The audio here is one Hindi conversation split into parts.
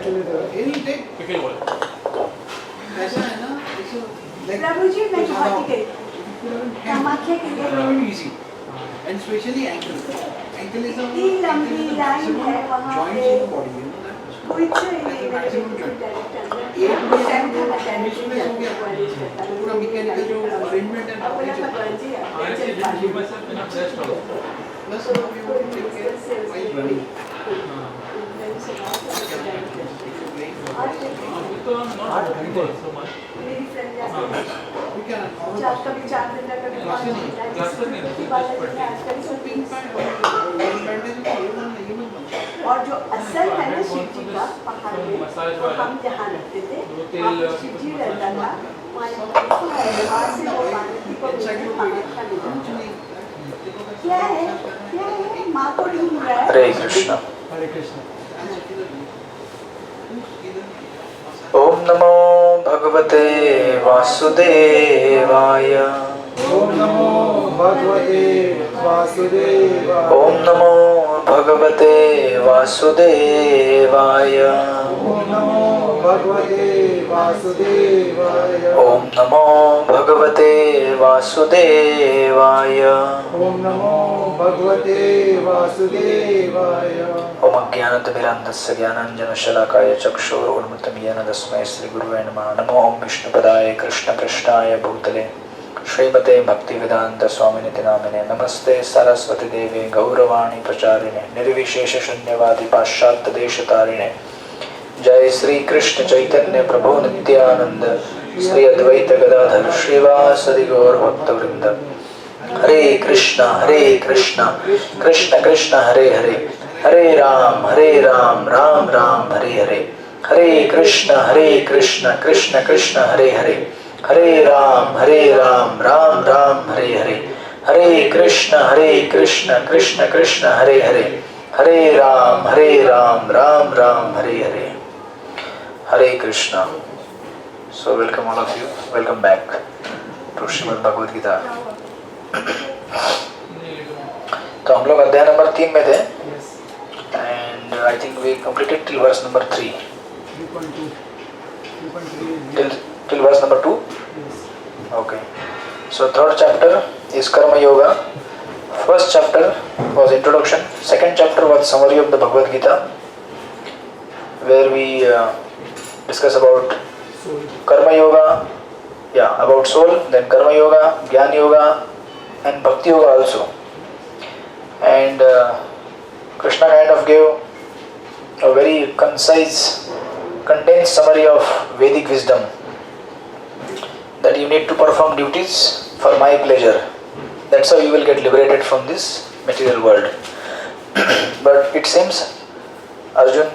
It'll take. ऐसा है ना, प्रभु जी मैं बहुत ही कामाख्या के लिए very easy, and especially ankle. Ankle is a इतनी लंबी लाइन है वहाँ joint पे in the body, you know that. कुछ maximum joint. पूरा mechanical जो arrangement है ना, plus now we want to take care while running. We can कभी 4 दिन का कभी 5 दिन का और जो असल है ना शिव जी का पहाड़ में तो हम जहाँ रखते थे वहाँ शिव जी रहता था वहाँ से वो पार्वती को क्या है माँ को ढूंढ रहा है। हरे कृष्णा। हरे कृष्णा। ओम नमो भगवते वासुदेवाय। ओम नमो भगवते वासुदेवाय। ओम नमो भगवते वासुदेवाय। ओम नमो भगवते वासुदेवाय। ओम नमो भगवते वासुदेवाय। ओम नमो भगवते वासुदेवाय। ओम अज्ञानतिमिरान्धस्य ज्ञानाञ्जनशलाकाय चक्षुरुन्मिलितं येन तस्मै श्रीगुरुवे नमः। नमो ओम विष्णुपदाय कृष्णकृष्णाय भूतले श्रीमते भक्तिवेदांत स्वामिनिति नामिने। नमस्ते सरस्वती देवे गौरवाणी प्रचारिणे निर्विशेष शून्यवादी पाश्चात्य देशतारिणे। जय श्री कृष्ण चैतन्य प्रभु नित्यानंद श्री अद्वैत गदाधर श्रीवासदि गौर भक्तवृंद। Hare Krishna Krishna Krishna Hare Hare, Hare Rama Rama Rama Hare Hare. Hare Krishna Krishna Krishna Hare Hare, Hare Rama Rama Rama Hare Hare. Hare Krishna Krishna Krishna Hare Hare, Hare Rama Rama Rama Hare Hare. Hare Krishna. So welcome all of you, welcome back to Shrimad Bhagavad Gita. तो हम लोग अध्याय नंबर 3 में थे and I think we completed till verse number 3 till verse number 2. Okay, so third chapter is karma yoga. First chapter was introduction, second chapter was summary of the Bhagavad Gita, where we discuss about karma yoga, about soul, then karma yoga, jnana yoga and bhakti yoga also. And Krishna kind of gave a very concise, condensed summary of Vedic wisdom, that you need to perform duties for my pleasure. That's how you will get liberated from this material world. But it seems Arjun,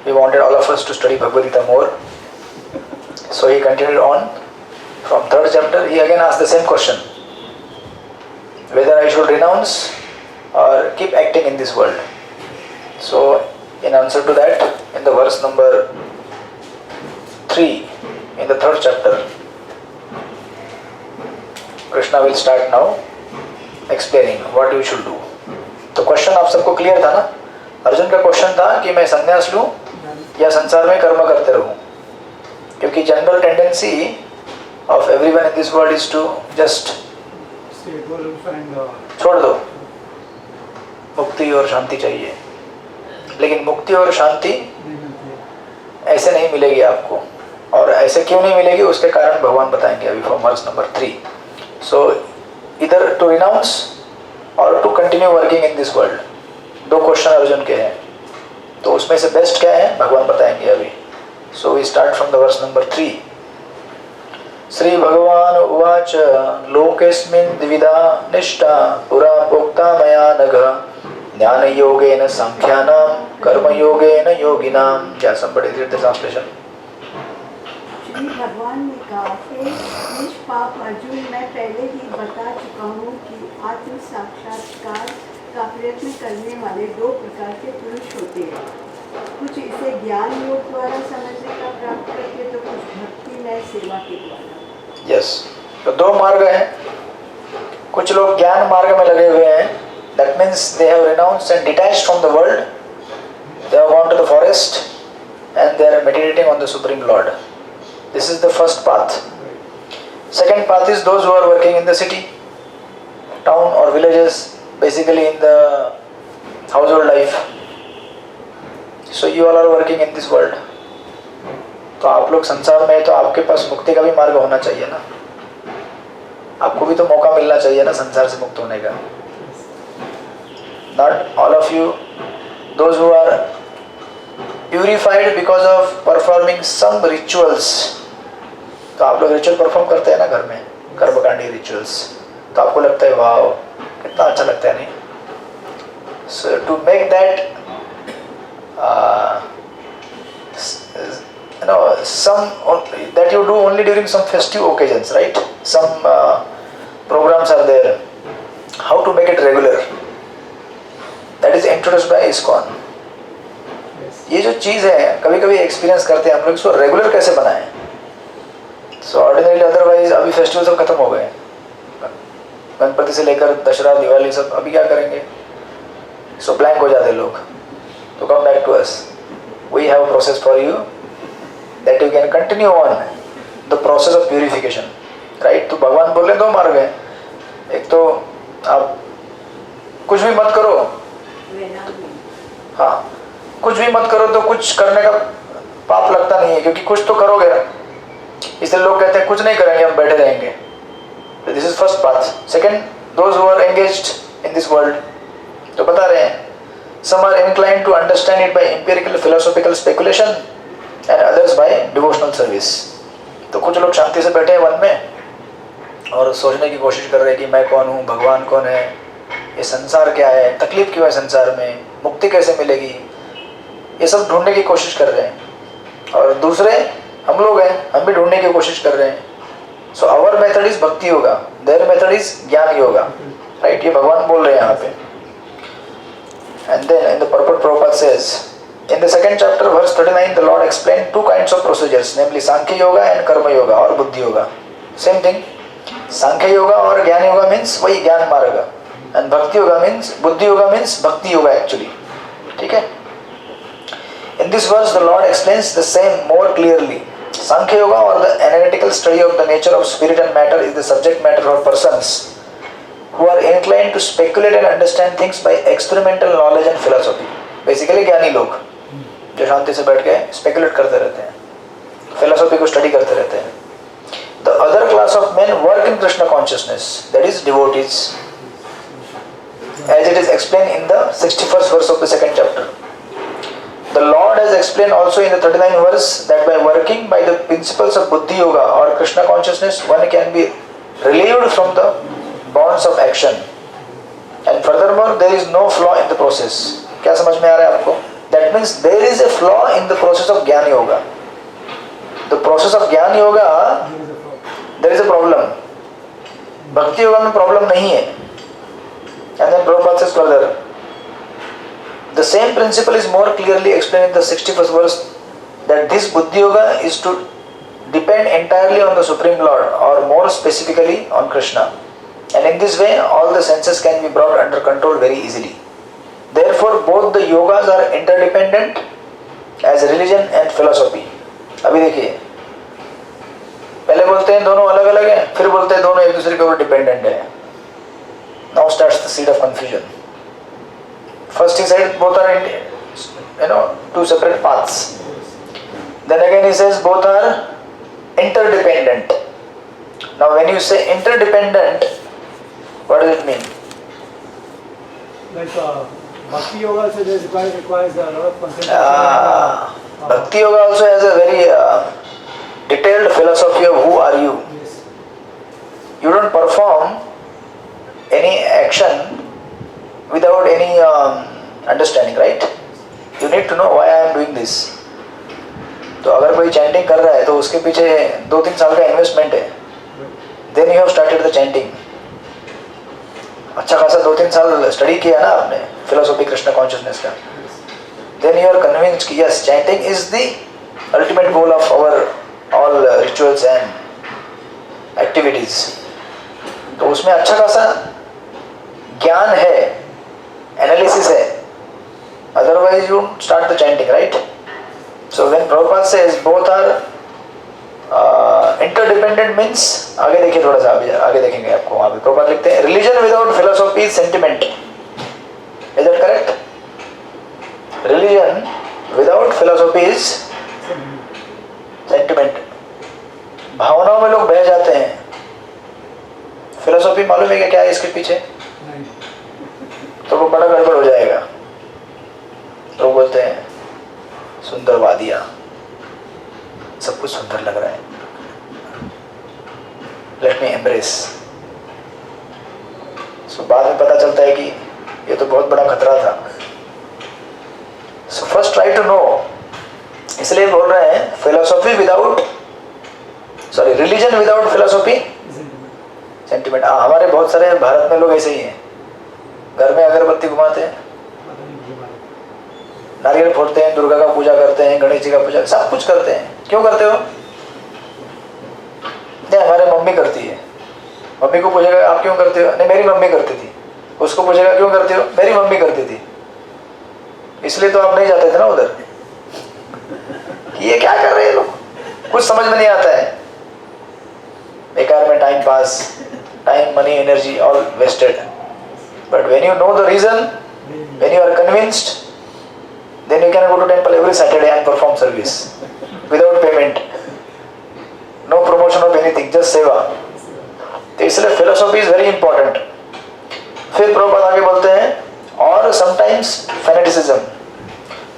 he wanted all of us to study Bhagavad Gita more. So he continued on from third chapter. He again asked the same question, whether I should renounce or keep acting in this world. So in answer to that, in the verse number 3 in the third chapter, Krishna will start now explaining what you should do. तो क्वेश्चन आप सबको क्लियर था ना? अर्जुन का क्वेश्चन था कि मैं संन्यास लूं या संसार में कर्म करते रहूं, क्योंकि general tendency of everyone in this world is to just छोड़ दो, मुक्ति और शांति चाहिए। लेकिन मुक्ति और शांति ऐसे नहीं मिलेगी आपको, और ऐसे क्यों नहीं मिलेगी उसके कारण भगवान बताएंगे अभी फ्रॉम वर्स नंबर 3. सो इधर टू रिनाउंस और to continue working in this world, दो क्वेश्चन अर्जुन के हैं, तो उसमें से बेस्ट क्या है भगवान बताएंगे अभी. So we start from the verse number 3. Shri भगवान उवाच लोकेस्मिन् द्विधा निष्ठा पुरा प्रोक्ता मया नघ ज्ञान योगेन सांख्यानां कर्म योगेन योगिनां. क्या somebody read the translation? Shri भगवान ने कहा, हे निष्पाप अर्जुन, मैं पहले ही बता चुका हूँ कि आत्म साक्षात्कार का प्रयत्न करने वाले 2 प्रकार के पुरुष होते हैं. कुछ इसे ज्ञान योग द्वारा समझने का प्राप्त करके, तो कुछ भक्तिमय सेवा के द्वारा. यस, तो 2 मार्ग हैं. कुछ लोग ज्ञान मार्ग में लगे हुए हैं. That means they have renounced and detached from the world. They have gone to the forest and they are meditating on the Supreme Lord. This is the first path. Second path is those who are working in the city, town or villages, basically in the household life. So you all are working in this world. तो आप लोग संसार में, तो आपके पास मुक्ति का भी मार्ग होना चाहिए ना. आपको भी तो मौका मिलना चाहिए ना संसार से मुक्त होने का. Not all of you, those who are purified because of performing some rituals. तो आप लोग रिचुअल परफॉर्म करते हैं ना घर में, कर्मकांडी रिचुअल्स. तो आपको लगता है वाह कितना अच्छा लगता है नहीं. So to make that some that you do only during some festive occasions, right? Some programs are there. How to make it regular? That is introduced by ISKCON. ये जो चीज़ है कभी कभी एक्सपीरियंस करते हैं हम लोग, इसको रेगुलर कैसे बनाएं. सो ऑर्डिनरीली अदरवाइज अभी फेस्टिवल सब खत्म हो गए, गणपति से लेकर दशहरा दिवाली सब, अभी क्या करेंगे. सो ब्लैंक हो जाते लोग. तो come back to us. We have a process for you that you can continue on the process of purification, right. तो भगवान बोले दो मार्ग है. एक तो आप कुछ भी मत करो, हाँ कुछ भी मत करो तो कुछ करने का पाप लगता नहीं है, क्योंकि कुछ तो करोगे ना. इसलिए लोग कहते हैं कुछ नहीं करेंगे, हम बैठे रहेंगे. This is first path. Second, those who are engaged in this world, तो बता रहे हैं some are inclined to understand it by empirical philosophical speculation and others by devotional service. तो कुछ लोग शांति से बैठे हैं वन में और सोचने की कोशिश कर रहे हैं कि मैं कौन हूँ, भगवान कौन है, ये संसार क्या है, तकलीफ क्यों है संसार में, मुक्ति कैसे मिलेगी, ये सब ढूंढने की कोशिश कर रहे हैं. और दूसरे हम लोग हैं, हम भी ढूंढने की कोशिश कर रहे हैं. सो आवर मेथड इज भक्ति योगा, देयर मेथड इज ज्ञान योगा, राइट. ये भगवान बोल रहे हैं यहाँ पे. And then in the purport Prabhupada says, in the second chapter verse 39, the Lord explained two kinds of procedures, namely Sankhya Yoga and Karma Yoga or Buddhi Yoga. Same thing. Sankhya Yoga or Jnana Yoga means वही ज्ञान मार्ग, and Bhakti Yoga means, Buddhi Yoga means Bhakti Yoga actually. ठीक है. In this verse the Lord explains the same more clearly. Sankhya Yoga or the analytical study of the nature of spirit and matter is the subject matter for persons who are inclined to speculate and understand things by experimental knowledge and philosophy. Basically ज्ञानी लोग जो शांति से बैठ के स्पेकुलेट करते रहते हैं, फिलोसॉफी को स्टडी करते रहते हैं. The other class of men work in Krishna consciousness, that is devotees, as it is explained in the 61st verse of the second chapter. The Lord has explained also in the 39th verse that by working by the principles of Buddhi Yoga or Krishna consciousness, one can be relieved from the bonds of action, and furthermore there is no flaw in the process. क्या समझ में आ रहा है आपको? That means there is a flaw in the process of Jnana Yoga. The process of Jnana Yoga, there is a problem. Bhakti Yoga में problem नहीं है. And then Prabhupada says further, the same principle is more clearly explained in the 61st verse, that this Buddhi Yoga is to depend entirely on the Supreme Lord, or more specifically on Krishna. And in this way all the senses can be brought under control very easily. Therefore both the yogas are interdependent as religion and philosophy. अभी देखिए, पहले बोलते हैं दोनों अलग अलग हैं, फिर बोलते हैं दोनों एक दूसरे के ऊपर डिपेंडेंट है. Now starts the seed of confusion. First he said both are two separate paths. Then again he says both are interdependent. Now when you say interdependent, what does it mean? Like Bhakti Yoga also requires a lot of concentration. Bhakti Yoga also has a very detailed philosophy of who are you. Yes. You don't perform any action without any understanding, right? You need to know why I am doing this. तो अगर कोई चैंटिंग कर रहा है तो उसके पीछे 2-3 साल का इन्वेस्टमेंट है. Then you have started the chanting. अच्छा खासा 2-3 साल स्टडी किया ना आपने फिलोसॉफी कृष्ण कॉन्शियसनेस का. Then you are convinced कि yes, chanting is the ultimate goal of our all rituals and activities. तो उसमें अच्छा खासा ज्ञान है, एनालिसिस है. Otherwise you start the chanting, right? So when Prabhupada says both are interdependent means, आगे देखिए थोड़ा सा, आगे देखेंगे आपको वहाँ पे Prabhupada लिखते हैं religion without philosophy is sentiment. Is that correct? Religion without philosophy is sentiment. भावनाओं में लोग बह जाते हैं. फिलोसॉफी मालूम है क्या है इसके पीछे? तो वो बड़ा गड़बड़ हो जाएगा. लोग बोलते हैं सुंदर वादियाँ, सब कुछ सुंदर लग रहा है, लेट मी एम्ब्रेस. सो बाद में पता चलता है कि ये तो बहुत बड़ा खतरा था. So first try to know. इसलिए बोल रहे हैं philosophy without, sorry, religion without philosophy sentiment. हमारे बहुत सारे भारत में लोग ऐसे ही हैं. घर में अगरबत्ती घुमाते हैं, नारियल फोड़ते हैं, दुर्गा का पूजा करते हैं, गणेश जी का पूजा, सब कुछ करते हैं. क्यों करते हो? नहीं, हमारे मम्मी करती है. मम्मी को पूछेगा आप क्यों करते हो? नहीं, मेरी मम्मी करती थी. उसको पूछेगा क्यों करते हो? मेरी मम्मी करती थी. इसलिए तो आप नहीं जाते थे ना उधर. ये क्या कर रहे हैं लोग? कुछ समझ में नहीं आता है. बेकार में time pass, time, money, energy all wasted. But when you know the reason, when you are convinced, then you can go to temple every Saturday and perform service without payment, no promotion of anything, just seva. तो इसलिए philosophy is very important. फिर प्रभुपाद आगे बोलते हैं और sometimes fanaticism,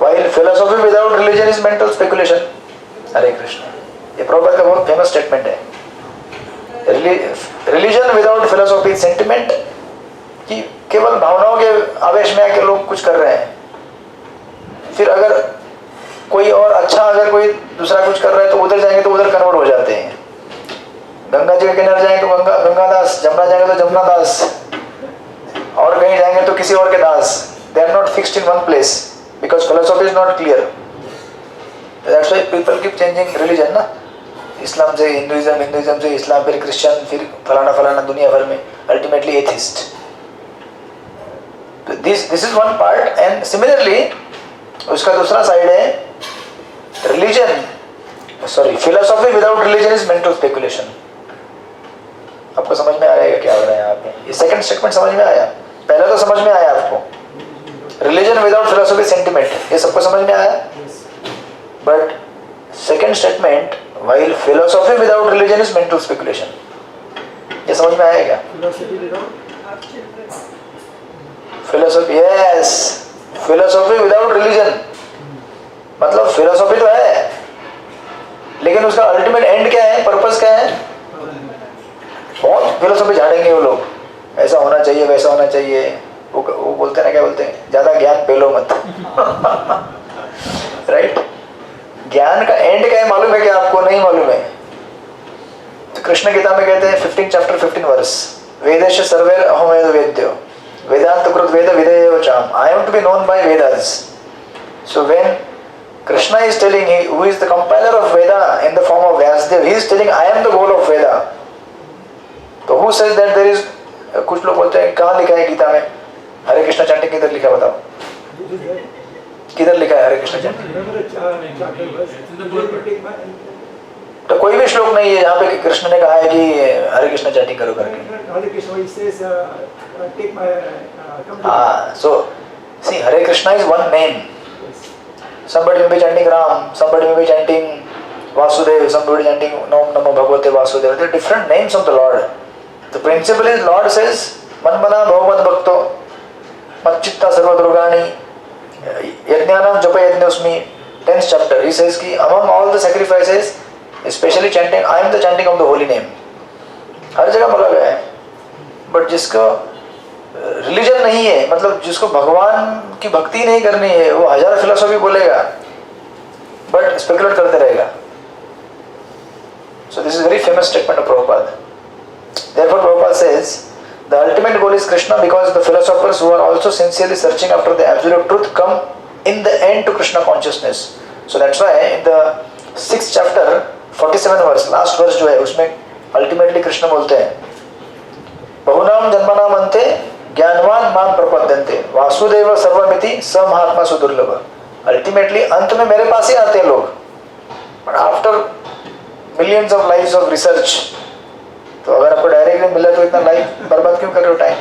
while philosophy without religion is mental speculation. हरे कृष्ण. ये प्रभुपाद का बहुत फेमस स्टेटमेंट है. Religion without philosophy is sentiment, कि केवल भावनाओं के आवेश में आके लोग कुछ कर रहे हैं. फिर अगर कोई और अच्छा, अगर कोई दूसरा कुछ कर रहा है तो उधर जाएंगे तो उधर कन्वर्ट हो जाते हैं. गंगा जी के किनारे जाएंगे तो गंगादास, जमुना जाएंगे तो जमुना दास, और कहीं जाएंगे तो किसी और के दास. They are not fixed in one place because philosophy is not clear. That's why people keep changing religion ना. इस्लाम से हिंदुइज्म, हिंदुइज्म से इस्लाम, फिर क्रिश्चियन, फिर फलाना फलाना दुनिया भर में, ultimately atheist. This is one part. And similarly उसका दूसरा साइड है religion, sorry, philosophy without religion is mental speculation. आपको समझ में आएगा क्या हो रहा है यहाँ पे? ये सेकंड स्टेटमेंट समझ में आया? पहले तो समझ में आया आपको, रिलीजन विदाउट फिलोसॉफी सेंटिमेंट, ये सबको समझ में आया. But second statement, while philosophy without religion is mental speculation, ये समझ में आएगा? Philosophy, yes, philosophy without religion मतलब फिलोसॉफी तो है, लेकिन उसका अल्टीमेट एंड क्या है, पर्पस क्या है? बहुत फिलोसॉफी झाड़ेंगे वो लोग, ऐसा होना चाहिए, वैसा होना चाहिए. वो बोलते हैं ना, क्या बोलते हैं, ज्यादा ज्ञान पेलो मत. राइट? ज्ञान का एंड क्या है मालूम है क्या आपको? नहीं मालूम है. तो कृष्ण गीता में कहते हैं 15 चैप्टर 15 वर्स, वेदेश सर्वे अहम वेद्यो वेदांत कृत वेद विधेयो चाम, I am to be known by Vedas. So when Krishna is telling, who is the compiler of Veda in the form of Vyasdev, he is telling I am the goal of Veda. तो who says that there is, कुछ लोग बोलते हैं कहाँ लिखा है गीता में हरे कृष्ण चैंटिंग? किधर लिखा है बताओ? किधर लिखा है हरे कृष्ण चैंटिंग? तो कोई भी श्लोक नहीं है जहाँ पे कृष्ण ने कहा है कि हरे कृष्ण चैंटिंग करो करके. So see, Hare Krishna is one name. Somebody may be chanting Ram, somebody may be chanting Vasudev, somebody chanting Nam Namo Bhagavate Vasudeva. They are different names of the Lord. The principle is, Lord says, Manmana Bhagavad Bhakto Macchitta Sarva Durgani Yajnanam Japa Yajnosmi, 10th chapter. He says कि among all the sacrifices, especially chanting, I am the chanting of the holy name. हर जगह बोला गया है. बट जिसको रिलीजन नहीं है, मतलब जिसको भगवान की भक्ति नहीं करनी है, वो हजार फिलोसॉफी बोलेगा बट स्पेकुलेट करते रहेगा. सो this is very famous statement of Prabhupada. Therefore Prabhupada says the ultimate goal is Krishna, because the philosophers who are also sincerely searching after the absolute truth come in the end to Krishna consciousness. So that's why in the 6th chapter 47 verse, last verse जो है उसमें अल्टीमेटली कृष्ण बोलते हैं बहुनाम जन्मनाम अन्ते ज्ञानवान माम प्रपद्यन्ते वासुदेव सर्वमिति स महात्मा सुदुर्लभ. अल्टीमेटली अंत में मेरे पास ही आते हैं लोग, but after millions of lives of research, तो अगर आपको डायरेक्टली मिला तो इतना लाइफ बर्बाद क्यों कर रहे हो टाइम?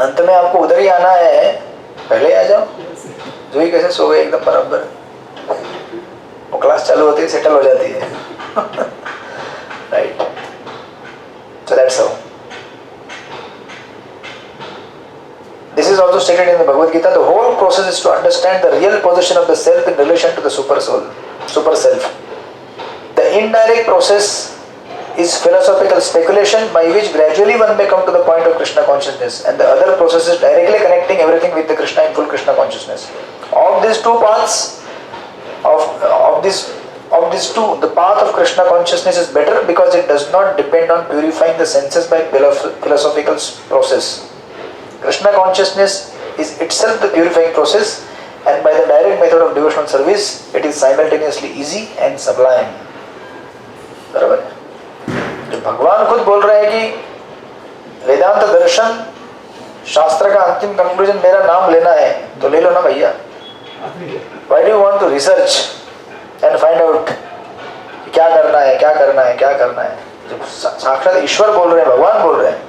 अंत में आपको उधर ही आना है, पहले आ जाओ। जो ही कैसे सो गए एकदम बराबर, वो क्लास चालू होती है सेटल हो जाती है। Right, so that's how. This is also stated in the Bhagavad Gita. The whole process is to understand the real position of the self in relation to the super soul, super self. The indirect process is philosophical speculation by which gradually one may come to the point of Krishna consciousness, and the other process is directly connecting everything with the Krishna in full Krishna consciousness. Of these two paths, of these two, the path of Krishna consciousness is better because it does not depend on purifying the senses by philosophical process. Krishna consciousness is itself the purifying process, and by the direct method of devotional service, it is simultaneously easy and sublime. बराबर है। जो भगवान खुद बोल रहे हैं कि वेदांत दर्शन शास्त्र का अंतिम कंक्लूजन मेरा नाम लेना है, तो ले लो ना भैया। Why do you want to research and find out क्या करना है, क्या करना है, क्या करना है? जब साक्षात ईश्वर बोल रहे हैं, भगवान बोल रहे हैं,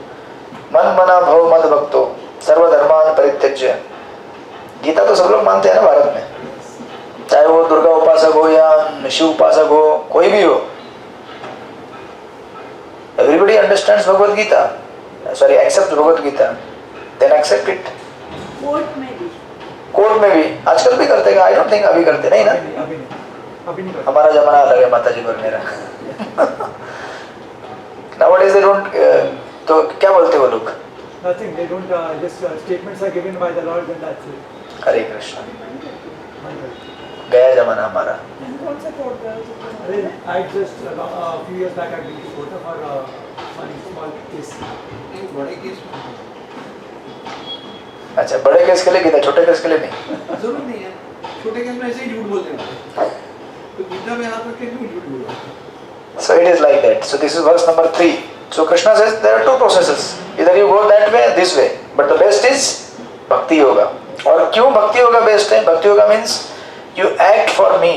मन मना भव मद भक्तो सर्वधर्मान परित्यज्य। गीता तो सब लोग मानते हैं ना भारत में, चाहे वो दुर्गा उपासक हो या शिव उपासक हो, कोई भी हो। Everybody understands Bhagavad Gita, sorry accept Bhagavad Gita, then accept it. Court में भी आजकल भी करते हैं, आई डोंट थिंक अभी करते नहीं ना, हमारा जमाना अलग है माता जी पर मेरा। Nowadays they don't, तो क्या बोलते वो लोग? Nothing, they don't, just statements are given by the Lord and that's it. हरे कृष्णा, गया जमाना हमारा। कौन सा कोर्ट गया? I just a few years back I been to court for one small case. एक बड़े केस में। अच्छा, बड़े केस के लिए गीता, छोटे केस के लिए नहीं। जरूर नहीं है, छोटे केस में ऐसे ही झूठ बोलते हैं, तो गीता में हाथ रख के क्यों झूठ बोला? So it is like that. So this is verse number 3. So Krishna says there are two processes. Either you go that way, this way. But the best is Bhakti Yoga. और क्यों Bhakti Yoga best है? Bhakti Yoga means you act for me.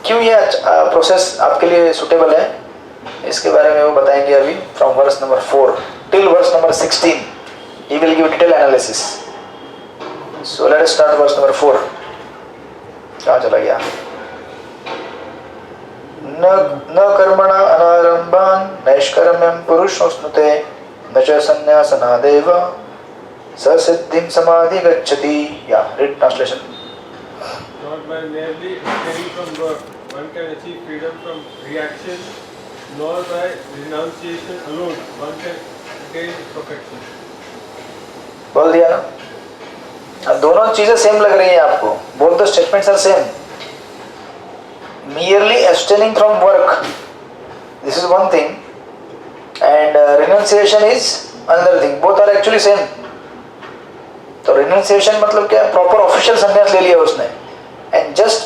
क्यों ये प्रोसेस आपके लिए सुटेबल है? इसके बारे में वो बताएंगे अभी from verse number 4 till verse number 16. He will give detailed analysis. So let us start verse number 4. कहाँ चला गया? न कर्मणा अनारंभान नैष्कर्म्यं पुरुषोऽश्नुते न च संन्यासनादेव स सिद्धिं समाधिगच्छति। या read translation. Not by merely abstaining from work, one can achieve freedom from reaction, nor by renunciation alone, one can attain perfection. बोल दिया ना? अब दोनों चीजें सेम लग रही हैं आपको, both the statements are same. Merely abstaining from work, this is one thing, and renunciation is another thing. Both are actually same. तो renunciation मतलब क्या? प्रॉपर ऑफिशियल संन्यास ले लिया उसने, and just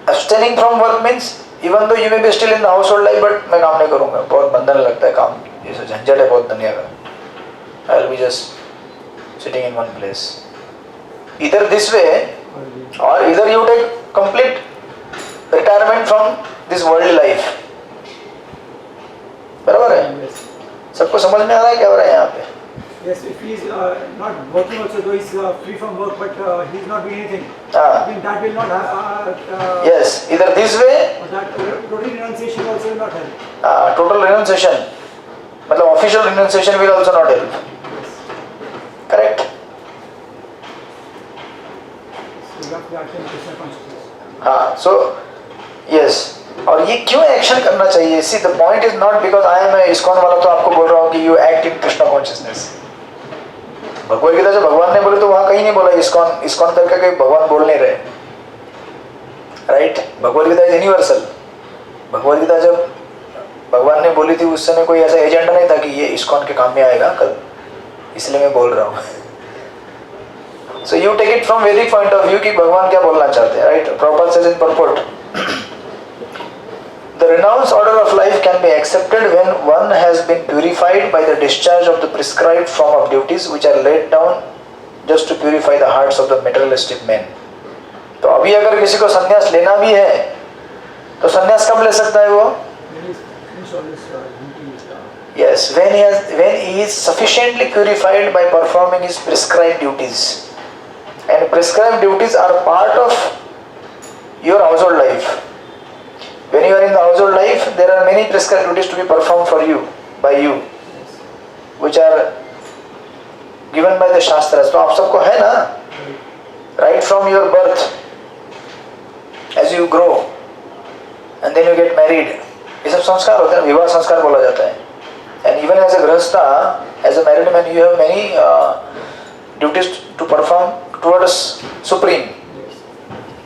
abstaining from work means even though you may be still in the household life, but मैं काम नहीं करूँगा, बहुत बंधन लगता है काम, ये सब झंझट है बहुत दुनिया का। I will be just sitting in one place. Either this way, or either you take complete retirement from this worldly life. बराबर है? सबको समझ में आ रहा है क्या हो रहा है यहाँ पे? Yes, if he is not working also, though he is free from work, but he is not doing anything. Then that will not have. Yes, either this way. Or that total renunciation also will not help. Total renunciation, मतलब official renunciation will also not help. Correct? So you have to act in Krishna consciousness. हाँ, so yes. और ये क्यों एक्शन करना चाहिए? See, the point is not because I am a ISKCON वाला तो आपको बोल रहा हूँ कि you act in Krishna consciousness. Bhagavad Gita जब भगवान ने बोले तो वहाँ कहीं नहीं बोला ISKCON करके कि भगवान बोल नहीं रहे, right? Bhagavad Gita is universal. Bhagavad Gita जब भगवान ने बोली थी उस समय कोई ऐसा एजेंडा नहीं था कि ये ISKCON के काम में आएगा कल, इसलिए मैं बोल रहा हूँ। So you take it from Vedic point of view कि भगवान क्या बोलना चाहते हैं, right? Prabhupada says in purport, the renounced order of life can be accepted when one has been purified by the discharge of the prescribed form of duties which are laid down just to purify the hearts of the materialistic men. तो अभी अगर किसी को संन्यास लेना भी है तो संन्यास कब ले सकता है वो? Yes, when he is sufficiently purified by performing his prescribed duties, and prescribed duties are part of your household life. When you are in the household life, there are many prescribed duties to be performed for you by you, which are given by the Shastras. तो आप सबको है ना, right from your birth, as you grow, and then you get married. ये सब संस्कार होते हैं, विवाह संस्कार बोला जाता है. And even as a grahastha, as a married man, you have many duties to perform towards supreme.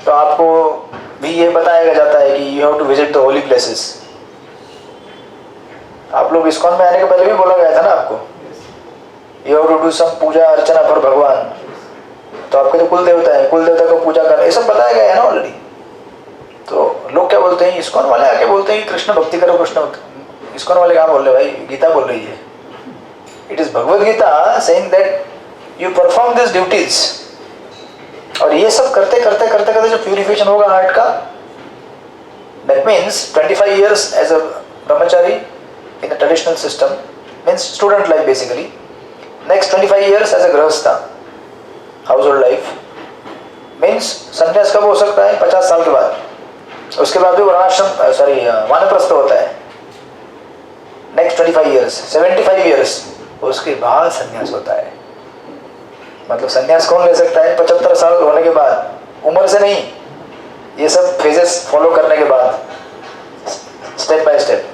तो आपको भी ये बताया जाता है कि you have to visit the holy places. आप लोग इस्कॉन में आने के पहले भी बोला गया था ना आपको, you have to do some Puja Archana for भगवान. तो आपके जो कुल देवता है, कुल देवता को पूजा करना, ये सब बताया गया है ना ऑलरेडी. तो लोग क्या बोलते हैं, इस्कॉन वाले आके बोलते हैं कृष्ण भक्ति करो, कृष्ण भक्ति. इस्कॉन वाले क्या बोल रहे भाई, गीता बोल रही है. It is Bhagavad Gita saying that you perform this duties. और ये सब करते करते करते करते जो प्यूरिफिकेशन होगा हार्ट का, that means 25 years as a brahmachari in a traditional system means student life basically. Next 25 years as a grihastha household life means sannyas कब हो सकता है? 50 साल के बाद. उसके बाद भी वर्णाश्रम वानप्रस्थ होता है. नेक्स्ट 25 years, 75 years, उसके बाद संन्यास होता है. मतलब संन्यास कौन ले सकता है? 75 साल होने के बाद, उम्र से नहीं, ये सब फेजेस फॉलो करने के बाद, स्टेप बाय स्टेप.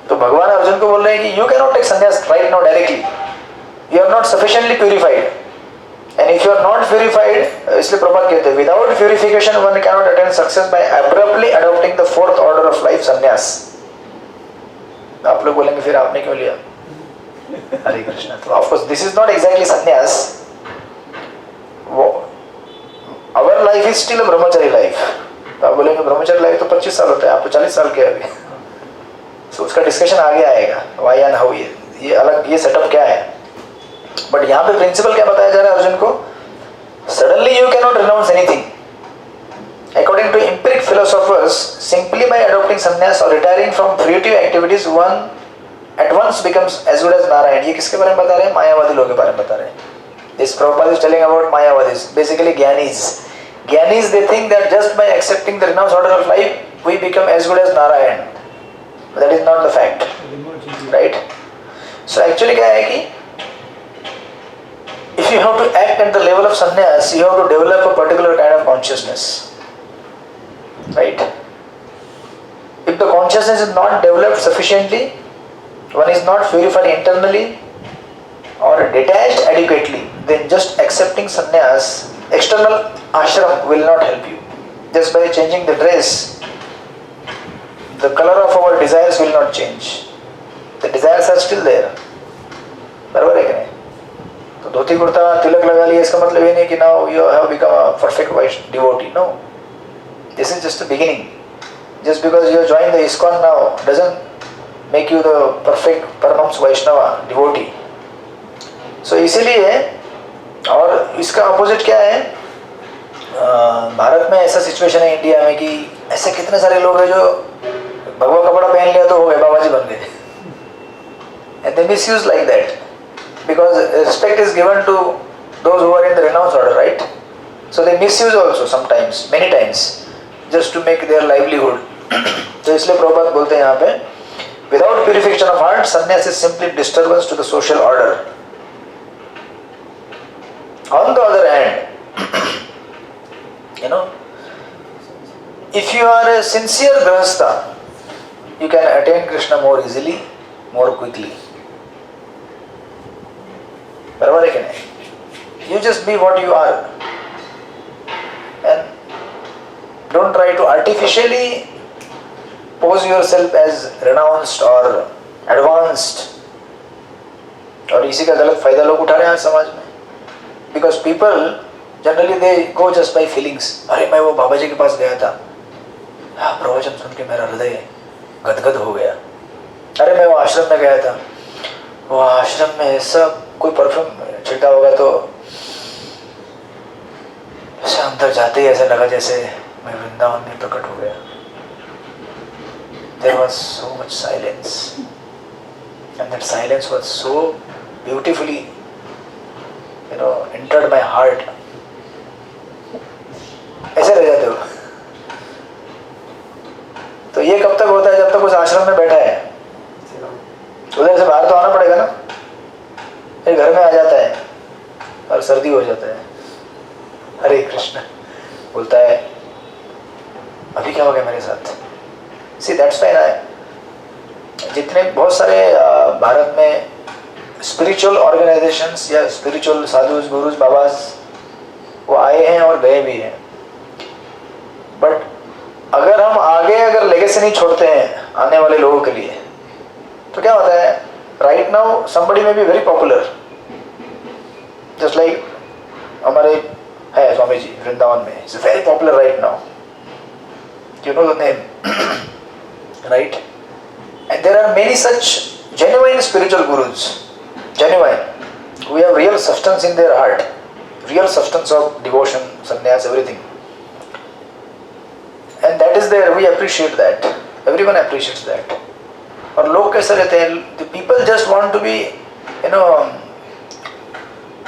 तो भगवान अर्जुन को बोल रहे हैं कि you can not take sannyas right now directly. You are not sufficiently purified. And if you are not purified, इसलिए प्रभुपाद कहते हैं without purification one can not attain success by abruptly adopting the fourth order of life, sannyas. आप लोग बोलेंगे फिर आपने क्यों लिया? हरे कृष्णा. तो of course this is not exactly sannyas. Our life is still a brahmachari life. तो आप बोलेंगे ब्रह्मचारी लाइफ तो 25 साल होता है, आप तो 40 साल के अभी. सो उसका डिस्कशन आगे आएगा, व्हाई एंड हाउ. ये अलग, ये सेटअप क्या है. बट यहाँ पे प्रिंसिपल क्या बताया जा रहा है अर्जुन को? Suddenly you can not renounce anything. According to empiric philosophers, simply by adopting sannyas or retiring from fruitive activities, one at once becomes as good as Narayan. ये किसके बारे में बता रहे हैं? मायावादी लोगों के बारे में बता रहे हैं. This Prabhupada is telling about Mayavadis, basically Gyanis. Gyanis, they think that just by accepting the renounced order of life, we become as good as Narayan. But that is not the fact, right? So actually क्या है कि if you have to act at the level of sannyas, you have to develop a particular kind of consciousness. Right? If the consciousness is not developed sufficiently, one is not purified internally or detached adequately, then just accepting sannyas, external ashram will not help you. Just by changing the dress, the color of our desires will not change. The desires are still there. बराबर है कि नहीं? तो धोती कुर्ता तिलक लगा लिया, इसका मतलब ये नहीं कि now you have become a perfect devotee. No. This is just the beginning. Just because you join the ISKCON now doesn't make you the perfect Paramahams Vaishnava devotee. So इसीलिए, और इसका अपोजिट क्या है? भारत में ऐसा सिचुएशन है इंडिया में कि ऐसे कितने सारे लोग हैं जो भगवा कपड़ा पहन लिया तो हो गए, बाबा जी बन गए. And they misuse like that because respect is given to those who are in the renounced order, right? So they misuse also sometimes, many times, just to make their livelihood. तो इसलिए प्रभुपाद बोलते हैं यहाँ पे, without purification of heart, sannyas is simply disturbance to the social order. On the other hand, you know, if you are a sincere grahastha, you can attain Krishna more easily, more quickly. बराबर है कि नहीं? You just be what you are, and don't try to artificially pose yourself as renounced or advanced. और इसी का गलत फायदा लोग उठा रहे हैं आज समाज में. Because people generally they go just by feelings. अरे मैं वो बाबा जी के पास गया था, हाँ प्रवचन सुन के मेरा हृदय गदगद हो गया. अरे मैं वो आश्रम में गया था, वो आश्रम में ऐसा कोई परफ्यूम छिड़का होगा तो ऐसे अंदर जाते ही ऐसा लगा जैसे मैं वृंदावन में प्रकट हो गया. There was so much silence, and that silence was so beautifully, entered my heart. ऐसे रह जाते हो. तो ये कब तक होता है? जब तक उस आश्रम में बैठा है. उधर से बाहर तो आना पड़ेगा ना. फिर घर में आ जाता है और सर्दी हो जाता है. हरे कृष्ण बोलता है, अभी क्या हो गया मेरे साथ? सी दैट्स व्हाई जितने बहुत सारे भारत में स्पिरिचुअल ऑर्गेनाइजेशंस या स्पिरिचुअल साधुज गुरुज बाबाज वो आए हैं और गए भी हैं. बट अगर हम आगे अगर लेगेसी नहीं छोड़ते हैं आने वाले लोगों के लिए, तो क्या होता है? राइट नाउ समबडी में be very popular, just like हमारे है स्वामी जी वृंदावन में, is very popular right now. You know the name, right? And there are many such genuine spiritual gurus, genuine, who have real substance in their heart, real substance of devotion, sannyas, everything. And that is there, we appreciate that. Everyone appreciates that. और लोग कैसे रहते हैं? The people just want to be,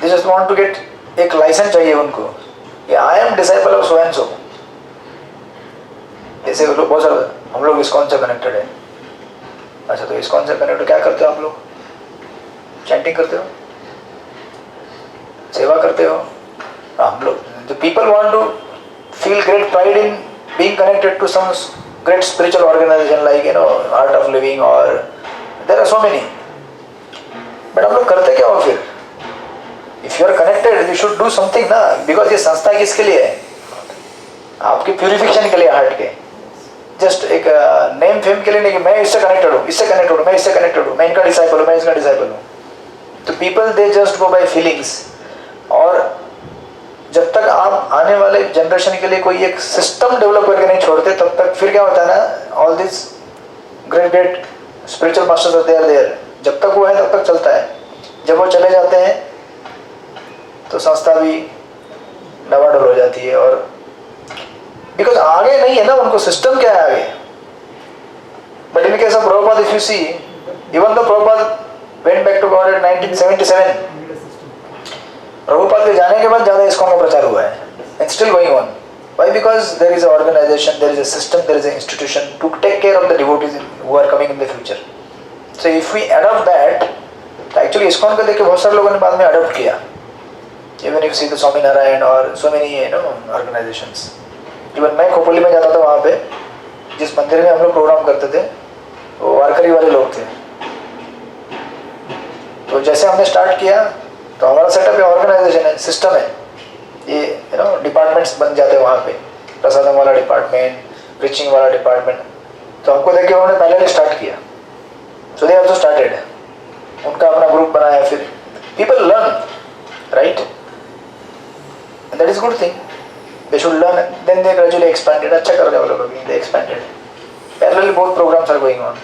they just want to get एक लाइसेंस चाहिए उनको कि I am disciple of so and so. ऐसे लोग बहुत सारे, हम लोग इस्कॉन से कनेक्टेड है. अच्छा, तो इस्कॉन से कनेक्टेड क्या करते हो आप लोग? चैंटिंग करते हो, सेवा करते हो. हम लोग the people want to feel great pride in being connected to some great spiritual organisation like Art of Living, और there are so many. But हम लोग करते क्या हो फिर? If you are connected you should do something ना, बिकॉज ये संस्था किसके लिए है? आपकी प्यूरिफिकेशन के लिए, हार्ट के. जस्ट एक नेम फेम के लिए नहीं कि मैं इससे कनेक्टेड हूँ, इससे कनेक्टेड हूँ, मैं इससे कनेक्टेड हूँ, मैं इनका डिसाइपल हूँ, मैं इसका डिसाइपल हूँ. तो people they just go by feelings. और जब तक आप आने वाले जनरेशन के लिए कोई एक सिस्टम डेवलप करके नहीं छोड़ते, तब तक फिर क्या होता है ना, all this great great spiritual masters are there. जब तक वो है तब तक चलता है. जब वो चले जाते हैं तो संस्था भी डवाडोल हो जाती है. और बिकॉज आगे नहीं है ना, उनको सिस्टम क्या है आगे. But in case of Prabhupada, if you see, even the Prabhupada went back to God at 1977, Prabhupada के जाने के बाद ज़्यादा इस्कॉन का प्रचार हुआ है. And still going on. Why? Because there is a organization, there is a system, there is a institution to take care of the devotees who are coming in the future. So if we adopt that, तो एक्चुअली इस्कॉन को देख के बहुत सारे लोगों ने बाद में अडॉप्ट किया. Even if see the Swami Narayan और सो मेनी ऑर्गेनाइजेशंस. इवन मैं खोपली में जाता था, वहाँ पे जिस मंदिर में हम लोग प्रोग्राम करते थे वो वारकरी वाले लोग थे. तो जैसे हमने स्टार्ट किया तो हमारा सेटअप है, ऑर्गेनाइजेशन है, सिस्टम है. ये डिपार्टमेंट्स बन जाते हैं वहाँ पे. प्रसादम वाला डिपार्टमेंट, प्रीचिंग वाला डिपार्टमेंट. तो हमको देख के उन्होंने पहले स्टार्ट किया. सो दे आल्सो स्टार्टेड. उनका अपना ग्रुप बनाया. फिर people learn, right? And that is good thing. They should learn, and then they gradually expanded. अच्छा कर रहे हैं वो लोग अभी, they expanded. Parallel both programs are going on.